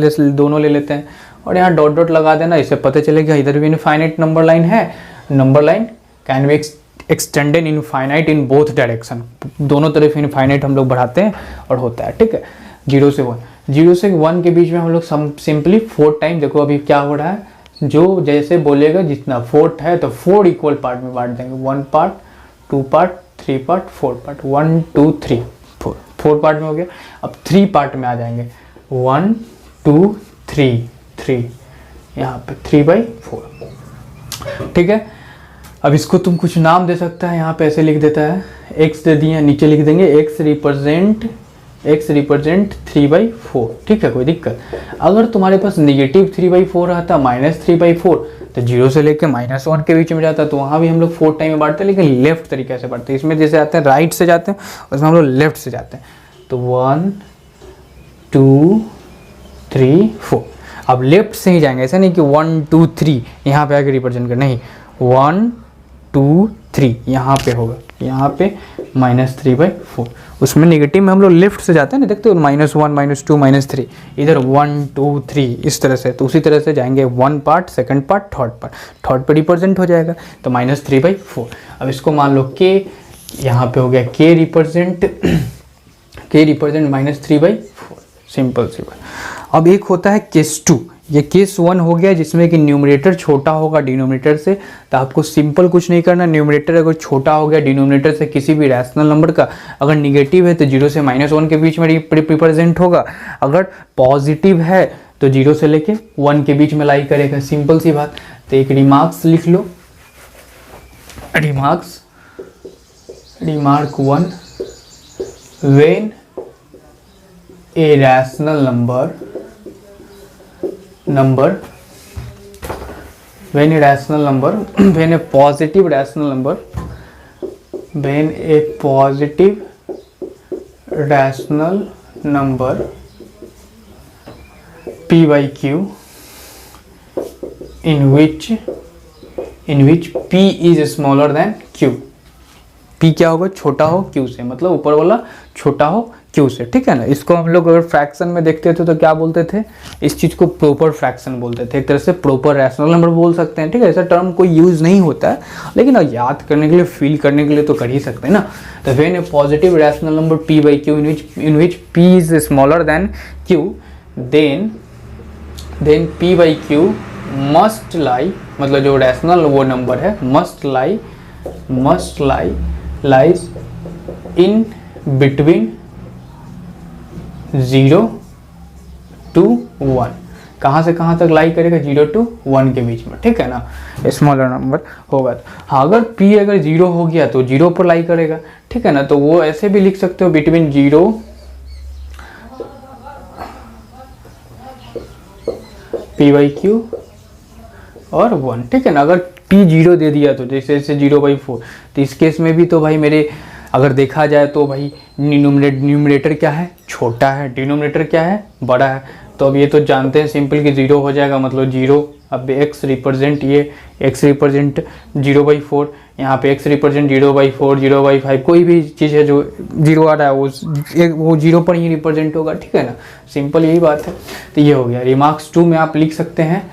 ले लेते हैं, और यहाँ डॉट डॉट लगा देना, इससे पता चलेगा इधर भी इनफाइनाइट नंबर लाइन है। Number line can be extended infinite in both direction, दोनों तरफ इनफाइनाइट हम लोग बढ़ाते हैं और होता है। ठीक है, 0 से 1 के बीच में हम लोग सिंपली 4 टाइम, देखो अभी क्या हो रहा है, जो जैसे बोलेगा जितना 4 है तो 4 इक्वल पार्ट में बांट देंगे, 1 part 2 part 3 part 4 part, 1 2 3 4 part में हो गया। अब 3 पार्ट में आ जाएंगे, 1 2 3 यहाँ पे 3/4। ठीक है, अब इसको तुम कुछ नाम दे सकता है, यहाँ पे ऐसे लिख देता है, x दे दिए, नीचे लिख देंगे x रिप्रेजेंट 3/4। ठीक है, कोई दिक्कत। अगर तुम्हारे पास निगेटिव 3/4 रहता, -3/4, तो 0 से लेके -1 के बीच में जाता, तो वहाँ भी हम लोग 4 टाइम में बांटते हैं, लेकिन लेफ्ट तरीके से बांटते हैं। इसमें जैसे आते हैं राइट से जाते हैं, उसमें हम लोग लेफ्ट से जाते हैं, तो 1 2 3 4। अब लेफ्ट से ही जाएंगे, ऐसा नहीं कि 1 2 3 यहाँ पे आके रिप्रेजेंट कर, नहीं, 1 2 3 यहाँ पे होगा, यहाँ पे -3/4। उसमें निगेटिव में हम लोग लेफ्ट से जाते हैं ना, देखते हो, -1 -2 -3, इधर 1 2 3 इस तरह से। तो उसी तरह से जाएंगे, 1 part second part third part, third पे रिप्रेजेंट हो जाएगा, तो -3/4। अब इसको मान लो कि यहाँ पे हो गया k रिप्रेजेंट -3/4, सिंपल सी बात। अब एक होता है केस 2, ये केस 1 हो गया जिसमें कि न्यूमरेटर छोटा होगा डिनोमिनेटर से। तो आपको सिंपल कुछ नहीं करना, न्यूमरेटर अगर छोटा हो गया डिनोमिनेटर से किसी भी रैशनल नंबर का, अगर निगेटिव है तो 0 से -1 के बीच में रिप्रेजेंट होगा, अगर पॉजिटिव है तो 0 से लेके 1 के बीच में लाई करेगा, सिंपल सी बात। तो एक रिमार्क्स लिख लो, remark 1, when a rational number when a rational number when a positive rational number when a positive rational number p by q in which p is smaller than q, p क्या होगा, छोटा हो q से, मतलब ऊपर वाला छोटा हो q से, ठीक है ना। इसको हम लोग अगर फ्रैक्शन में देखते थे तो क्या बोलते थे, इस चीज को प्रॉपर फ्रैक्शन बोलते थे, एक तरह से प्रॉपर रैशनल नंबर बोल सकते हैं, ठीक है। ऐसा टर्म कोई यूज नहीं होता है, लेकिन याद करने के लिए, फील करने के लिए तो कर ही सकते हैं ना। तो when A positive rational number p by q in which p is smaller than q, then p by q must lie, मतलब जो रैशनल वो नंबर है must lies in between 0 to 1, कहाँ से कहाँ तक लाई करेगा, 0 to 1 के बीच में, ठीक है ना, स्मॉलर नंबर होगा। हाँ, अगर p अगर 0 हो गया तो 0 पर लाई करेगा, ठीक है ना। तो वो ऐसे भी लिख सकते हो, बिटवीन 0 p by q और 1, ठीक है ना। अगर p 0 दे दिया तो जैसे 0/4, तो इस केस में भी तो भाई मेरे अगर देखा जाए तो भाई न्यूमरेटर क्या है, छोटा है, डिनोमिनेटर क्या है, बड़ा है। तो अब ये तो जानते हैं सिंपल कि 0 हो जाएगा, मतलब 0। अब x रिप्रेजेंट, ये x रिप्रेजेंट 0/4, यहाँ पे x रिप्रेजेंट 0/4, 0/5, कोई भी चीज़ है जो 0 आ रहा है वो 0 पर ही रिप्रेजेंट होगा, ठीक है ना। सिंपल यही बात है। तो ये हो गया। रिमार्क्स 2 में आप लिख सकते हैं,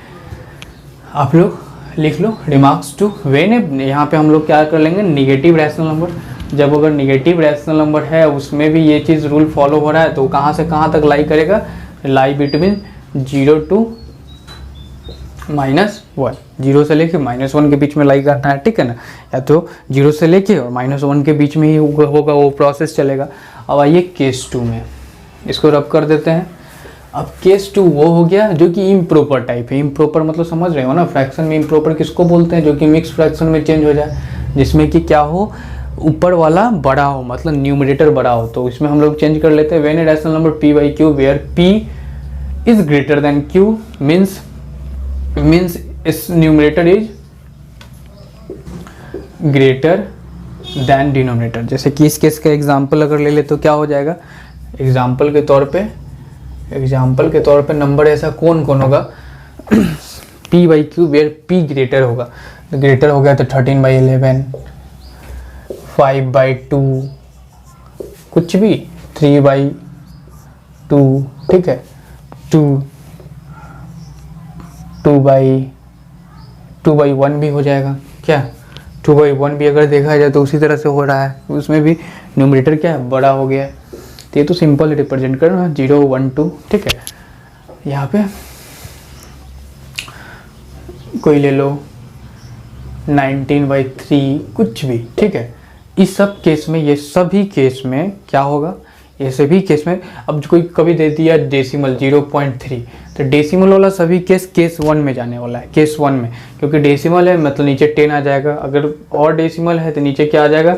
आप लोग लिख लो रिमार्क्स 2 व्हेन, यहाँ पे हम लोग क्या कर लेंगे, निगेटिव रैशनल नंबर। जब अगर निगेटिव रैशनल नंबर है उसमें भी ये चीज़ रूल फॉलो हो रहा है, तो कहाँ से कहाँ तक लाई करेगा, लाई बिटवीन 0 to -1, 0 से लेके -1 के बीच में लाई करना है, ठीक है ना। या तो 0 से लेके और -1 के बीच में ही होगा, वो प्रोसेस चलेगा। अब आइए केस 2 में, इसको रब कर देते हैं। अब केस 2 वो हो गया जो कि इम्प्रॉपर टाइप है। इम्प्रॉपर मतलब समझ रहे हो ना, फ्रैक्शन में इम्प्रॉपर किसको बोलते हैं, जो कि मिक्स फ्रैक्शन में चेंज हो जाए, जिसमें कि क्या हो, ऊपर वाला बड़ा हो, मतलब न्यूमरेटर बड़ा हो। तो इसमें हम लोग चेंज कर लेते हैं, when a rational number p by q where p is greater than q means इस numerator is greater than denominator. जैसे कि इस केस का एग्जांपल अगर ले ले तो क्या हो जाएगा, एग्जांपल के तौर पे नंबर ऐसा कौन कौन होगा p by q where p greater होगा, ग्रेटर हो गया तो 13/11, 5/2, कुछ भी, 3/2, ठीक है, 2/1 भी हो जाएगा। क्या 2/1 भी अगर देखा जाए तो उसी तरह से हो रहा है, उसमें भी न्यूमरेटर क्या है, बड़ा हो गया। तो ये तो सिंपल रिप्रेजेंट करना 0, 1, 2, ठीक है। यहाँ पे कोई ले लो 19/3, कुछ भी, ठीक है। इस सब केस में, ये सभी केस में क्या होगा, ये सभी केस में, अब कोई कभी दे दिया डेसिमल 0.3, तो डेसिमल वाला सभी केस 1 में जाने वाला है, केस 1 में, क्योंकि डेसिमल है मतलब नीचे 10 आ जाएगा, अगर और डेसिमल है तो नीचे क्या आ जाएगा,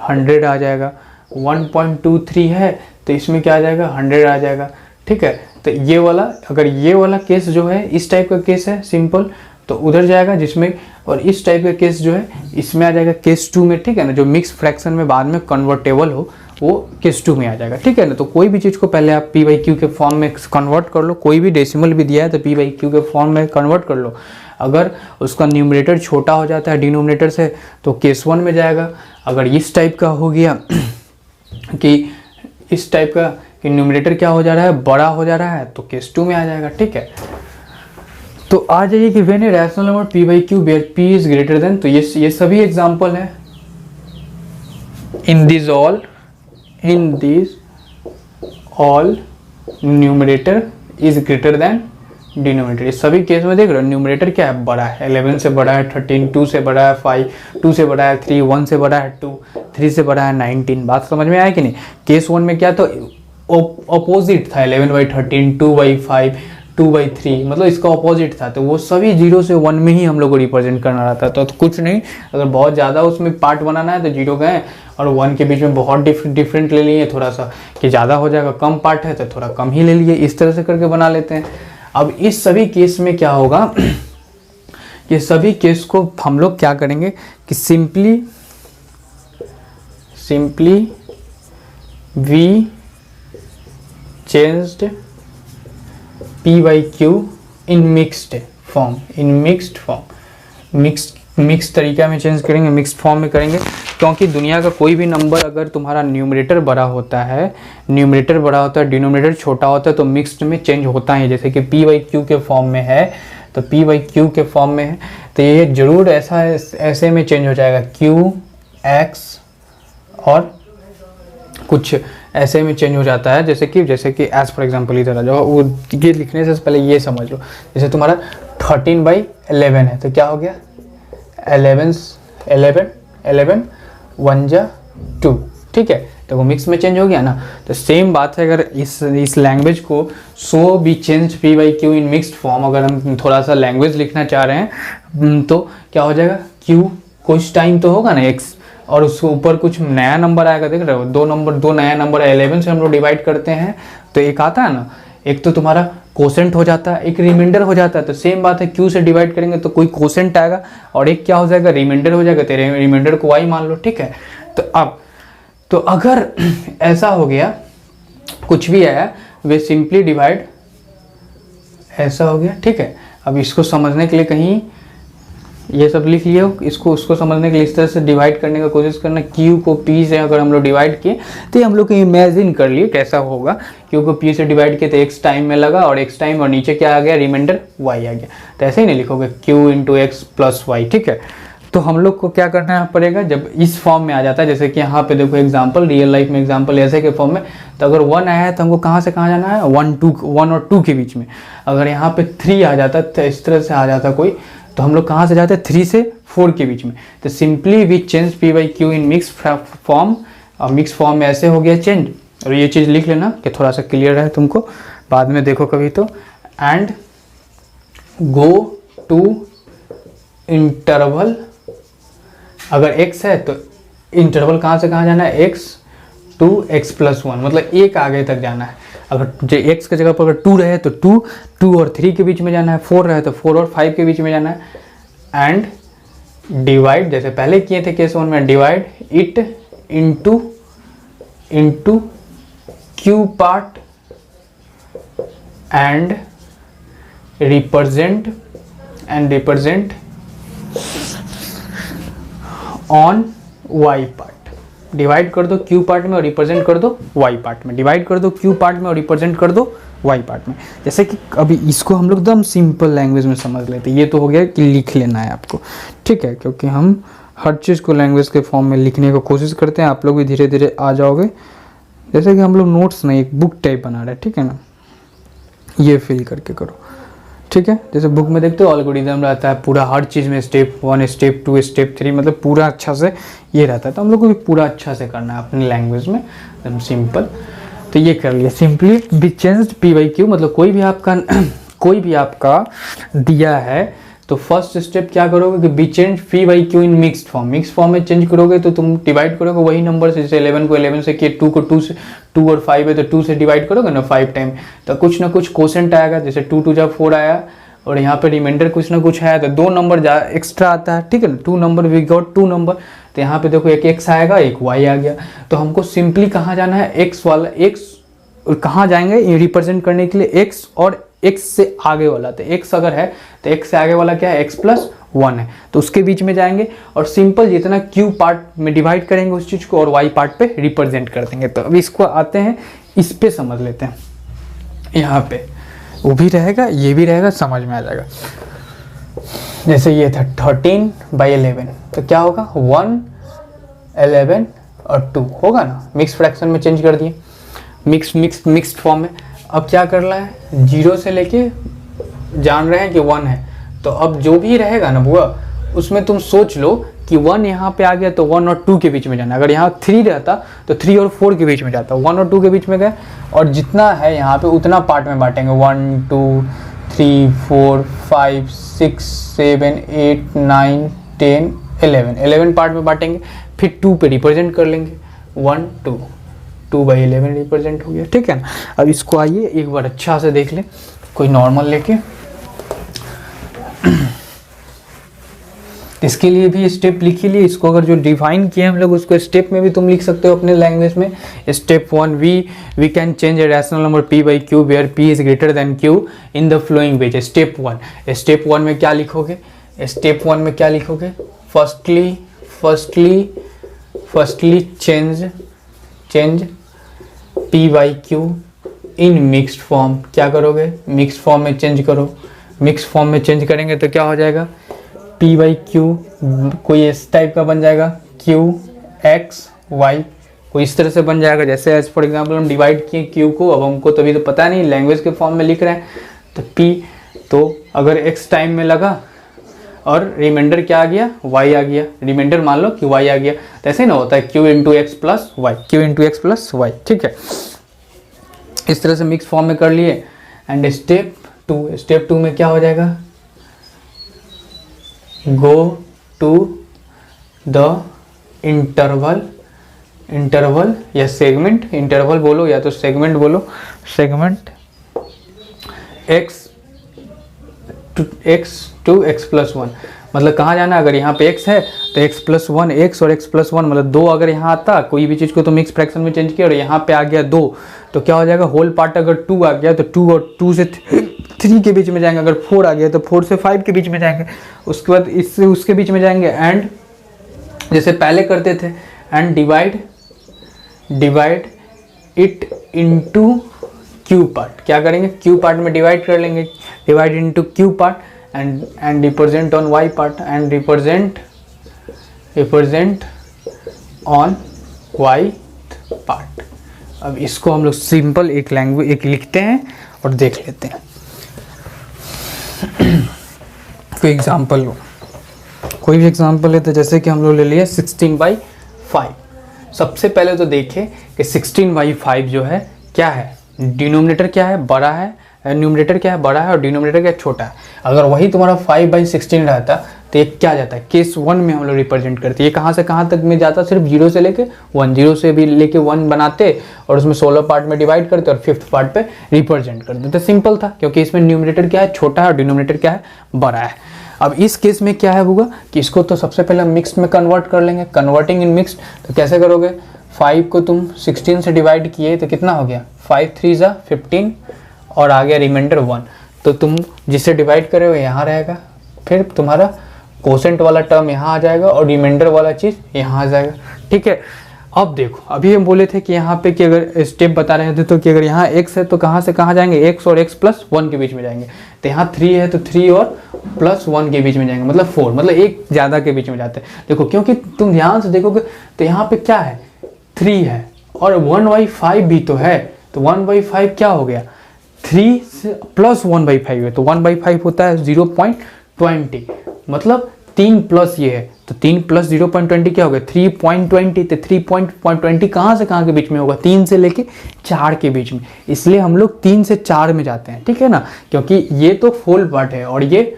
100 आ जाएगा। 1.23 है तो इसमें क्या आ जाएगा, 100 आ जाएगा, ठीक है। तो ये वाला, अगर ये वाला केस जो है इस टाइप का केस है सिंपल, तो उधर जाएगा जिसमें, और इस टाइप का केस जो है इसमें आ जाएगा केस 2 में, ठीक है ना। जो मिक्स फ्रैक्शन में बाद में कन्वर्टेबल हो वो केस 2 में आ जाएगा, ठीक है ना। तो कोई भी चीज़ को पहले आप p by q के फॉर्म में कन्वर्ट कर लो, कोई भी डेसिमल भी दिया है तो p by q के फॉर्म में कन्वर्ट कर लो। अगर उसका न्यूमरेटर छोटा हो जाता है डिनोमिनेटर से तो केस 1 में जाएगा। अगर इस टाइप का हो गया कि इस टाइप का कि न्यूमरेटर क्या हो जा रहा है, बड़ा हो जा रहा है, तो केस 2 में आ जाएगा, ठीक है। तो आ जाइए कि when a rational number p by q where p is greater than, तो ये सभी एग्जांपल है, in this all numerator is greater than denominator. इस सभी केस में देख रहे हो न्यूमरेटर क्या है, बड़ा है, 11 से बड़ा है 13, 2 से बड़ा है 5, 2 से बड़ा है 3, 1 से बड़ा है 2, 3 से बड़ा है 19। बात समझ में आया कि नहीं। केस 1 में क्या तो अपोजिट था, 11/13, 2/5, 2/3, मतलब इसका अपोजिट था। तो वो सभी 0 से 1 में ही हम लोग को रिप्रेजेंट करना रहता। तो कुछ नहीं, अगर बहुत ज़्यादा उसमें पार्ट बनाना है तो 0 गए और 1 के बीच में बहुत डिफरेंट ले लिए, थोड़ा सा कि ज़्यादा हो जाएगा, कम पार्ट है तो थोड़ा कम ही ले लिए, इस तरह से करके बना लेते हैं। अब इस सभी केस में क्या होगा, ये सभी केस को हम लोग क्या करेंगे कि simply we changed p by q in mixed form, mix तरीका में चेंज करेंगे, मिक्स्ड फॉर्म में करेंगे। क्योंकि दुनिया का कोई भी नंबर अगर तुम्हारा न्यूमरेटर बड़ा होता है, डिनोमिनेटर छोटा होता है, तो मिक्स्ड में चेंज होता है। जैसे कि p by q के फॉर्म में है तो p by q के फॉर्म में है तो ये जरूर ऐसे में चेंज हो जाएगा, q x और कुछ ऐसे में चेंज हो जाता है। जैसे कि एज फॉर एग्जांपल इधर आ जाओ, वो ये लिखने से पहले ये समझ लो। जैसे तुम्हारा 13/11 है तो क्या हो गया, 11 1 जा 2, ठीक है। तो वो मिक्स में चेंज हो गया ना। तो सेम बात है, अगर इस लैंग्वेज को so be change p by q in mixed form, अगर हम थोड़ा सा लैंग्वेज लिखना चाह रहे हैं तो क्या हो जाएगा, q कुछ टाइम तो होगा ना x, और उसके ऊपर कुछ नया नंबर आएगा, देख रहे हो, दो नया नंबर है। 11 से हम लोग डिवाइड करते हैं तो एक आता है ना, एक तो तुम्हारा कोसेंट हो जाता है, एक रिमाइंडर हो जाता है। तो सेम बात है, q से डिवाइड करेंगे तो कोई कोसेंट आएगा और एक क्या हो जाएगा, रिमाइंडर हो जाएगा। तेरे रिमाइंडर को y मान लो, ठीक है। तो अगर ऐसा हो गया, कुछ भी आया, वे सिंपली डिवाइड, ऐसा हो गया, ठीक है। अब इसको समझने के लिए कहीं ये सब लिख लियो, उसको समझने के लिए इस तरह से डिवाइड करने का कोशिश करना। q को p से अगर हम लोग डिवाइड किए तो हम लोग को इमेजिन कर लिए कैसा होगा। q को p से डिवाइड किए तो x टाइम में लगा और x टाइम, और नीचे क्या आ गया, रिमाइंडर y आ गया। तो ऐसे ही नहीं लिखोगे q × x + y, ठीक है। तो हम लोग को क्या करना पड़ेगा, जब इस फॉर्म में आ जाता है, जैसे कि यहाँ पे देखो एग्जांपल, रियल लाइफ में एग्जांपल ऐसे के फॉर्म में, तो अगर 1 आया है तो हमको कहाँ से कहाँ जाना है, 1 और 2 के बीच में। अगर यहाँ पे 3 आ जाता तो इस तरह से आ जाता कोई, तो हम लोग कहाँ से जाते हैं, 3 से 4 के बीच में। तो simply we change p by q in mix form, और मिक्स फॉर्म में ऐसे हो गया चेंज। और ये चीज़ लिख लेना कि थोड़ा सा क्लियर रहे तुमको, बाद में देखो कभी तो। एंड गो टू इंटरवल, अगर x है तो इंटरवल कहाँ से कहाँ जाना है, x to x + 1, मतलब एक आगे तक जाना है। अगर जो x की जगह पर अगर 2 रहे तो 2 और 3 के बीच में जाना है, 4 रहे तो 4 और 5 के बीच में जाना है। एंड डिवाइड, जैसे पहले किए थे केस 1 में, divide it into q part and represent on y part. Divide कर दो q पार्ट में और रिप्रेजेंट कर दो y पार्ट में, डिवाइड कर दो q पार्ट में और रिप्रेजेंट कर दो y पार्ट में। जैसे कि अभी इसको हम लोग एकदम सिंपल लैंग्वेज में समझ लेते हैं। ये तो हो गया कि लिख लेना है आपको, ठीक है, क्योंकि हम हर चीज़ को लैंग्वेज के फॉर्म में लिखने की कोशिश करते हैं। आप लोग भी धीरे धीरे आ जाओगे। जैसे कि हम लोग नोट्स नहीं, एक बुक टाइप बना रहे हैं, ठीक है ना, ये फिल करके करो, ठीक है। जैसे बुक में देखते हो एल्गोरिदम रहता है पूरा, हर चीज़ में स्टेप 1 स्टेप 2 स्टेप 3, मतलब पूरा अच्छा से ये रहता है। तो हम लोग को भी पूरा अच्छा से करना है अपनी लैंग्वेज में, एकदम सिंपल। तो ये कर लिया, simply be changed p by q, मतलब कोई भी आपका दिया है तो फर्स्ट स्टेप क्या करोगे कि B change p by q in mixed form में चेंज करोगे। तो तुम डिवाइड करोगे वही नंबर से, जैसे 11 को 11 से किए, 2 को 2 से, 2 और 5 है तो 2 से डिवाइड करोगे ना 5 टाइम, तो कुछ ना कुछ कोसेंट आएगा। जैसे 2 2 जब 4 आया और यहाँ पे रिमाइंडर कुछ ना कुछ है तो 2 नंबर एक्स्ट्रा आता है, ठीक है ना, 2 नंबर, वी गॉट 2 नंबर। तो यहाँ पे देखो एक x आएगा, एक y आ गया। तो हमको सिंपली कहाँ जाना है, x वाला, x कहाँ जाएंगे रिप्रेजेंट करने के लिए, x और x से आगे वाला। तो x अगर है तो x से आगे वाला क्या है, x + 1 है, तो उसके बीच में जाएंगे और सिंपल जितना q पार्ट में डिवाइड करेंगे उस चीज़ को और y पार्ट पे रिप्रेजेंट कर देंगे। तो अभी इसको आते हैं, इस पे समझ लेते हैं। यहाँ पे वो भी रहेगा, ये भी रहेगा, समझ में आ जाएगा। जैसे ये था 13/11, तो क्या होगा 1 11 और 2 होगा ना, मिक्स फ्रैक्शन में चेंज कर दिए, मिक्स्ड फॉर्म में। अब क्या करना है, 0 से लेके जान रहे हैं कि 1 है, तो अब जो भी रहेगा ना बुआ उसमें तुम सोच लो कि 1 यहाँ पे आ गया तो 1 और 2 के बीच में जाना। अगर यहाँ 3 रहता तो 3 और 4 के बीच में जाता, 1 और 2 के बीच में गए, और जितना है यहाँ पे उतना पार्ट में बांटेंगे, 1 2 3 4 5 6 7 8 9 10 11 पार्ट में बांटेंगे, फिर 2 पे रिप्रेजेंट कर लेंगे, 1 2 2/11 रिप्रेजेंट हो गया, ठीक है ना। अब इसको आइए एक बार अच्छा से देख लें, कोई नॉर्मल लेके। इसके लिए भी स्टेप लिख लिए, इसको अगर जो डिफाइन किए हम लोग उसको स्टेप में भी तुम लिख सकते हो अपने लैंग्वेज में। Step 1, we can change a rational number p by q where p is greater than q in the following ways. Step 1 में क्या लिखोगे, स्टेप 1 में क्या लिखोगे, firstly change p by q in mixed form. क्या करोगे, mixed form में change करो। मिक्स्ड फॉर्म में चेंज करेंगे तो क्या हो जाएगा, p बाई क्यू कोई इस टाइप का बन जाएगा, q x y कोई इस तरह से बन जाएगा। जैसे एज फॉर एग्जांपल हम डिवाइड किए q को, अब हमको तभी तो पता नहीं लैंग्वेज के फॉर्म में लिख रहे हैं, तो p तो अगर x टाइम में लगा और रिमाइंडर क्या आ गया, y आ गया, रिमाइंडर मान लो कि y आ गया, तो ऐसे ना होता है q into x plus y, ठीक है। इस तरह से मिक्स फॉर्म में कर लिए। एंड स्टेप 2 में क्या हो जाएगा, गो टू द इंटरवल या सेगमेंट, इंटरवल बोलो या तो सेगमेंट बोलो, segment x to x plus 1। मतलब कहाँ जाना है, अगर यहाँ पे x है तो x प्लस 1, x और x प्लस 1 मतलब 2 अगर यहाँ आता, कोई भी चीज़ को तो मिक्स फ्रैक्शन में चेंज किया और यहाँ पे आ गया 2, तो क्या हो जाएगा, होल पार्ट अगर 2 आ गया तो 2 और 2 से 3 के बीच में जाएंगे, अगर 4 आ गया तो 4 से 5 के बीच में जाएंगे, उसके बाद इससे उसके बीच में जाएंगे। एंड जैसे पहले करते थे, and divide it into q part. क्या करेंगे, क्यू पार्ट में डिवाइड कर लेंगे, divide into q part and represent on y part and represent on y part. अब इसको हम लोग सिंपल एक लैंग्वेज एक लिखते हैं और देख लेते हैं। कोई एग्जांपल लो, कोई भी एग्जांपल लेते, जैसे कि हम लोग ले लिए 16/5। सबसे पहले तो देखें कि 16/5 जो है क्या है, डिनोमिनेटर क्या है, बड़ा है, न्यूमरेटर क्या है, बड़ा है, और डिनोमिनेटर क्या है, छोटा है। अगर वही तुम्हारा 5/16 रहता तो ये क्या जाता है, केस 1 में हम लोग रिप्रेजेंट करते। ये कहाँ से कहाँ तक में जाता, सिर्फ 0 से लेके 1, 0 से भी लेके 1 बनाते और उसमें 16 पार्ट में डिवाइड करते और 5th पार्ट पे रिप्रेजेंट करते। तो सिंपल था, क्योंकि इसमें न्यूमरेटर क्या है, छोटा है, और डिनोमिनेटर क्या है, बड़ा है। अब इस केस में क्या है होगा कि इसको तो सबसे पहले मिक्स्ड में कन्वर्ट कर लेंगे। कन्वर्टिंग इन मिक्स्ड तो कैसे करोगे, 5 को तुम 16 से डिवाइड किए तो कितना हो गया, 5 3 15 और आ गया रिमाइंडर 1। तो तुम जिससे डिवाइड करे हो यहाँ रहेगा, फिर तुम्हारा कोसेंट वाला टर्म यहाँ आ जाएगा और रिमाइंडर वाला चीज़ यहाँ आ जाएगा, ठीक है। अब देखो, अभी हम बोले थे कि यहाँ पे कि अगर स्टेप बता रहे थे तो कि अगर यहाँ x है तो कहाँ से कहाँ जाएंगे, x और x प्लस 1 के बीच में जाएंगे। तो यहाँ 3 है तो 3 और प्लस 1 के बीच में जाएंगे, मतलब 4, मतलब एक ज़्यादा के बीच में जाते हैं। देखो, क्योंकि तुम ध्यान से देखोगे तो यहाँ पे क्या है, 3 है और 1/5 भी तो है, तो 1/5 क्या हो गया, 3 प्लस 1/5 है, तो 1/5 होता है 0.20, मतलब 3 प्लस ये है, तो 3 प्लस 0.20 क्या हो गया, 3.20। तो 3.20 कहाँ से कहाँ के बीच में होगा, 3 से लेके 4 के बीच में, इसलिए हम लोग 3 से 4 में जाते हैं, ठीक है ना। क्योंकि ये तो होल पार्ट है और ये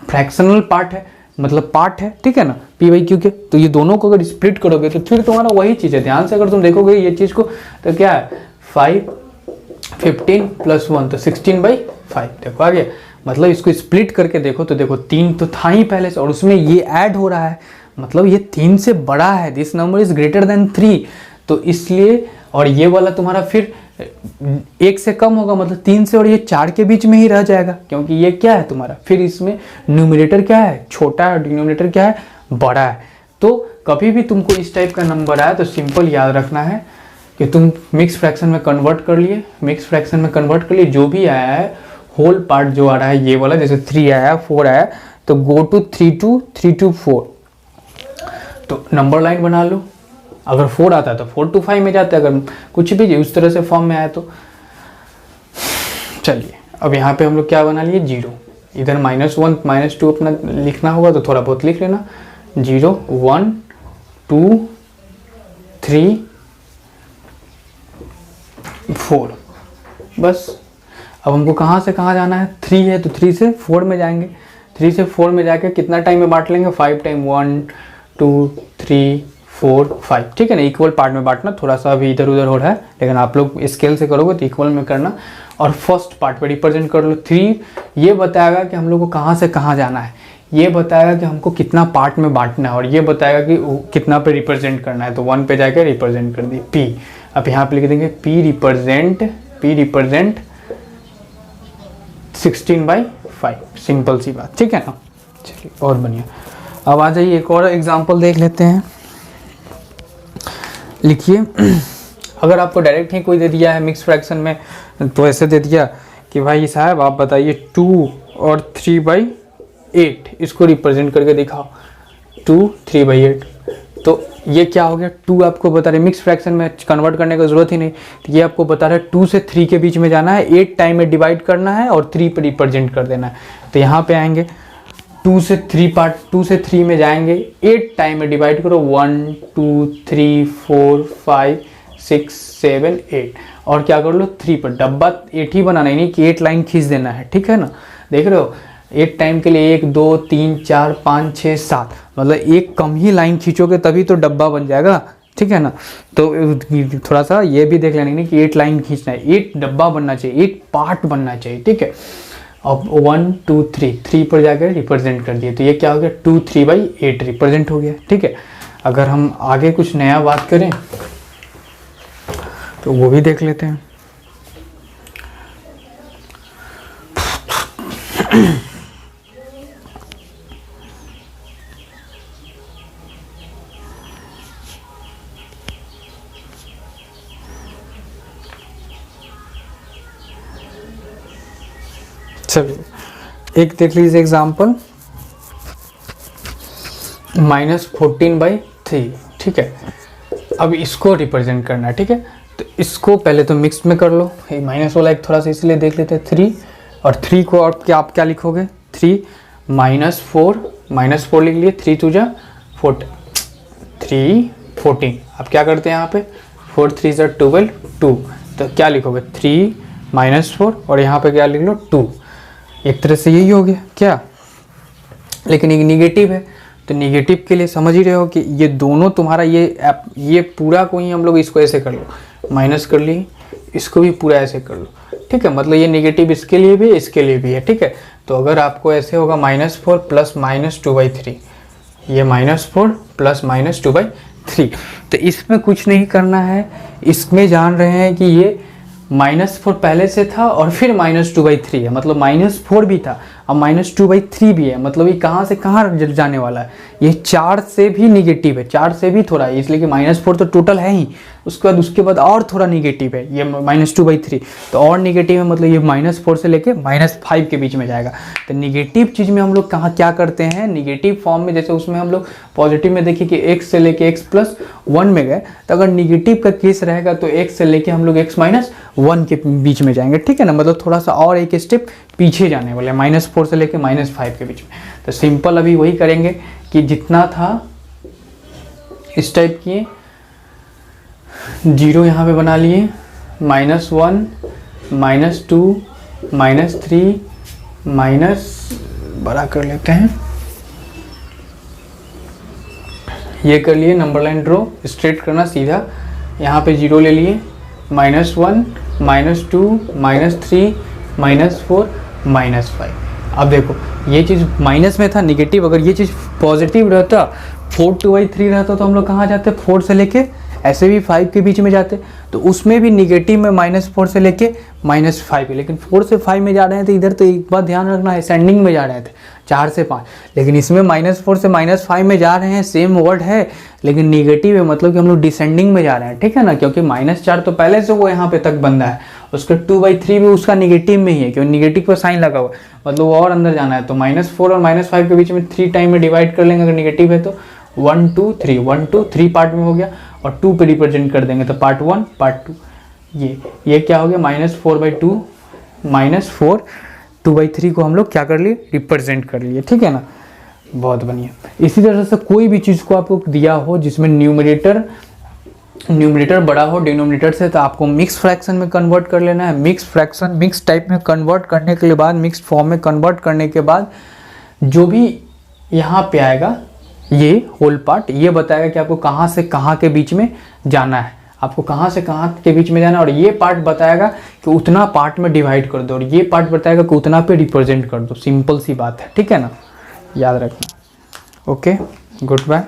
फ्रैक्शनल पार्ट है, मतलब पार्ट है, ठीक है ना, p/q के। तो ये दोनों को अगर स्प्लिट करोगे तो फिर तुम्हारा वही चीज़ है। ध्यान से अगर तुम देखोगे ये चीज़ को तो क्या है, 5 15 प्लस 1 तो 16/5। देखो आ गया, मतलब इसको स्प्लिट करके देखो तो देखो 3 तो था ही पहले से और उसमें ये ऐड हो रहा है, मतलब ये 3 से बड़ा है, this number is greater then 3, तो इसलिए। और ये वाला तुम्हारा फिर 1 से कम होगा, मतलब 3 से और ये 4 के बीच में ही रह जाएगा, क्योंकि ये क्या है तुम्हारा, फिर इसमें न्यूमरेटर क्या है, छोटा है, डिनोमिनेटर क्या है, बड़ा है। तो कभी भी तुमको इस टाइप का नंबर आया तो सिंपल याद रखना है कि तुम मिक्स फ्रैक्शन में कन्वर्ट कर लिए, मिक्स फ्रैक्शन में कन्वर्ट कर लिए, जो भी आया है होल पार्ट जो आ रहा है ये वाला, जैसे 3 आया 4 आया तो गो टू 3 to 4, तो नंबर लाइन बना लो अगर 4 आता है तो 4 to 5 में जाते हैं, अगर कुछ भी उस तरह से फॉर्म में आए तो। चलिए अब यहाँ पे हम लोग क्या बना लिए, 0, इधर -1 -2 अपना लिखना होगा तो थोड़ा बहुत लिख लेना, 0 1 2 3 4, बस। अब हमको कहाँ से कहाँ जाना है, 3 है तो 3 से 4 में जाएंगे, 3 से 4 में जाके कितना टाइम में बांट लेंगे, 5 टाइम, 1 2 3 4 5, ठीक है ना। इक्वल पार्ट में बांटना, थोड़ा सा अभी इधर उधर हो रहा है, लेकिन आप लोग स्केल से करोगे तो इक्वल में करना। और फर्स्ट पार्ट पे रिप्रेजेंट कर लो 3, ये बताएगा कि हम लोग को कहाँ से कहाँ जाना है, ये बताएगा कि हमको कितना पार्ट में बांटना है, और ये बताएगा कि कितना पे रिप्रेजेंट करना है। तो 1 पे जाके रिप्रेजेंट कर दी P। अब यहाँ पे लिख देंगे P रिप्रेजेंट 16/5, सिंपल सी बात, ठीक है ना। चलिए और बढ़िया, अब आ जाइए एक और एग्जांपल देख लेते हैं। लिखिए, अगर आपको डायरेक्ट ही कोई दे दिया है मिक्स फ्रैक्शन में, तो ऐसे दे दिया कि भाई साहब आप बताइए 2 और 3/8, इसको रिप्रेजेंट करके दिखाओ, 2 3/8। तो ये क्या हो गया, 2 आपको बता रहे मिक्स फ्रैक्शन में कन्वर्ट करने की जरूरत ही नहीं, तो ये आपको बता रहा है 2 से 3 के बीच में जाना है, 8 टाइम में डिवाइड करना है और 3 पे रिप्रेजेंट कर देना है। तो यहाँ पे आएंगे 2 से 3 में जाएंगे, 8 टाइम में डिवाइड करो, 1 2 3 4 5 6 7 8, और क्या कर लो 3 पर, डब्बा 8 ही बनाना है, नहीं कि 8 लाइन खींच देना है, ठीक है ना। देख रहे हो 8 टाइम के लिए 1 2 3 4 5 6 7, मतलब एक कम ही लाइन खींचोगे तभी तो डब्बा बन जाएगा, ठीक है ना। तो थोड़ा सा ये भी देख लेना, नहीं कि 8 लाइन खींचना है, 8 डब्बा बनना चाहिए, 8 पार्ट बनना चाहिए, ठीक है। अब 1 2 3 पर जाकर रिप्रेजेंट कर दिए, तो ये क्या हो गया 2 3/8 रिप्रेजेंट हो गया, ठीक है। अगर हम आगे कुछ नया बात करें तो वो भी देख लेते हैं। चलिए एक देख लीजिए एग्जाम्पल, -14/3, ठीक है। अब इसको रिप्रेजेंट करना है, ठीक है। तो इसको पहले तो मिक्स में कर लो, ये माइनस वाला एक थोड़ा सा इसलिए देख लेते हैं 3, और 3 को और क्या आप क्या लिखोगे 3 -4 लिख लिए, 3 2 जा 3 14। अब क्या करते हैं यहाँ पे 4 3 जा 12 2, तो क्या लिखोगे 3 -4 और यहाँ पे क्या लिख लो 2। एक तरह से यही हो गया क्या, लेकिन एक निगेटिव है, तो निगेटिव के लिए समझ ही रहे हो कि ये दोनों तुम्हारा ये पूरा को ही हम लोग इसको ऐसे कर लो, माइनस कर लिए, इसको भी पूरा ऐसे कर लो, ठीक है। मतलब ये निगेटिव इसके लिए भी इसके लिए भी है, ठीक है। तो अगर आपको ऐसे होगा -4 प्लस -2/3, ये -4 प्लस -2/3, तो इसमें कुछ नहीं करना है, इसमें जान रहे हैं कि ये -4 पहले से था और फिर -2/3 है, मतलब -4 भी था अब -2/3 भी है, मतलब ये कहाँ से कहाँ जाने वाला है, ये 4 से भी निगेटिव है, 4 से भी थोड़ा है, इसलिए कि -4 तो टोटल है ही, उसके बाद और थोड़ा निगेटिव है, ये -2/3 तो और निगेटिव है, मतलब ये -4 से लेके -5 के बीच में जाएगा। तो निगेटिव चीज़ में हम लोग कहाँ क्या करते हैं, निगेटिव फॉर्म में जैसे उसमें हम लोग पॉजिटिव में देखिए कि x से लेके x+1 में गए, तो अगर निगेटिव का केस रहेगा तो x से लेके हम लोग x-1 के बीच में जाएंगे, ठीक है ना। मतलब थोड़ा सा और एक स्टेप पीछे जाने वाले, -4 से लेके -5 के बीच में। तो सिंपल अभी वही करेंगे कि जितना था इस टाइप किए, 0 यहाँ पे बना लिए, -1 -2 -3 माइनस बड़ा कर लेते हैं, ये कर लिए, नंबर लाइन ड्रॉ स्ट्रेट करना सीधा, यहाँ पे 0 ले लिए, -1 -2 -3 -4 -5। अब देखो ये चीज़ माइनस में था निगेटिव, अगर ये चीज़ पॉजिटिव रहता 4 2/3 रहता तो हम लोग कहाँ जाते, 4 से लेके ऐसे भी 5 के बीच में जाते, तो उसमें भी निगेटिव में -4 से लेके -5 है, लेकिन 4 से 5 में जा रहे हैं तो इधर तो एक बात ध्यान रखना है, असेंडिंग में जा रहे थे 4 से 5, लेकिन इसमें -4 से -5 में जा रहे हैं, सेम वर्ड है लेकिन निगेटिव है, मतलब कि हम लोग डिसेंडिंग में जा रहे हैं, ठीक है ना। क्योंकि -4 तो पहले से वो यहाँ पे तक बंदा है, उसका 2/3 भी उसका निगेटिव में ही है, क्योंकि निगेटिव पर साइन लगा हुआ मतलब वो और अंदर जाना है, तो -4 और -5 के बीच में 3 टाइम में डिवाइड कर लेंगे अगर निगेटिव है तो 1 2 3, 1 2 3 पार्ट में हो गया और 2 पे रिप्रेजेंट कर देंगे तो पार्ट 1 पार्ट 2। ये क्या हो गया -4/2 -4 2/3 को हम लोग क्या कर लिए रिप्रेजेंट कर लिए, ठीक है ना। बहुत बढ़िया। इसी तरह से कोई भी चीज़ को आपको दिया हो जिसमें न्यूमरेटर बड़ा हो डिनोमिनेटर से, तो आपको मिक्स फ्रैक्शन में कन्वर्ट कर लेना है। मिक्स फ्रैक्शन मिक्स टाइप में कन्वर्ट करने के बाद, मिक्स फॉर्म में कन्वर्ट करने के बाद जो भी यहाँ पे आएगा ये होल पार्ट, ये बताएगा कि आपको कहाँ से कहाँ के बीच में जाना है, आपको कहाँ से कहाँ के बीच में जाना है। और ये पार्ट बताएगा कि उतना पार्ट में डिवाइड कर दो, और ये पार्ट बताएगा कि उतना पे रिप्रेजेंट कर दो। सिंपल सी बात है, ठीक है ना, याद रखना। Okay, good bye.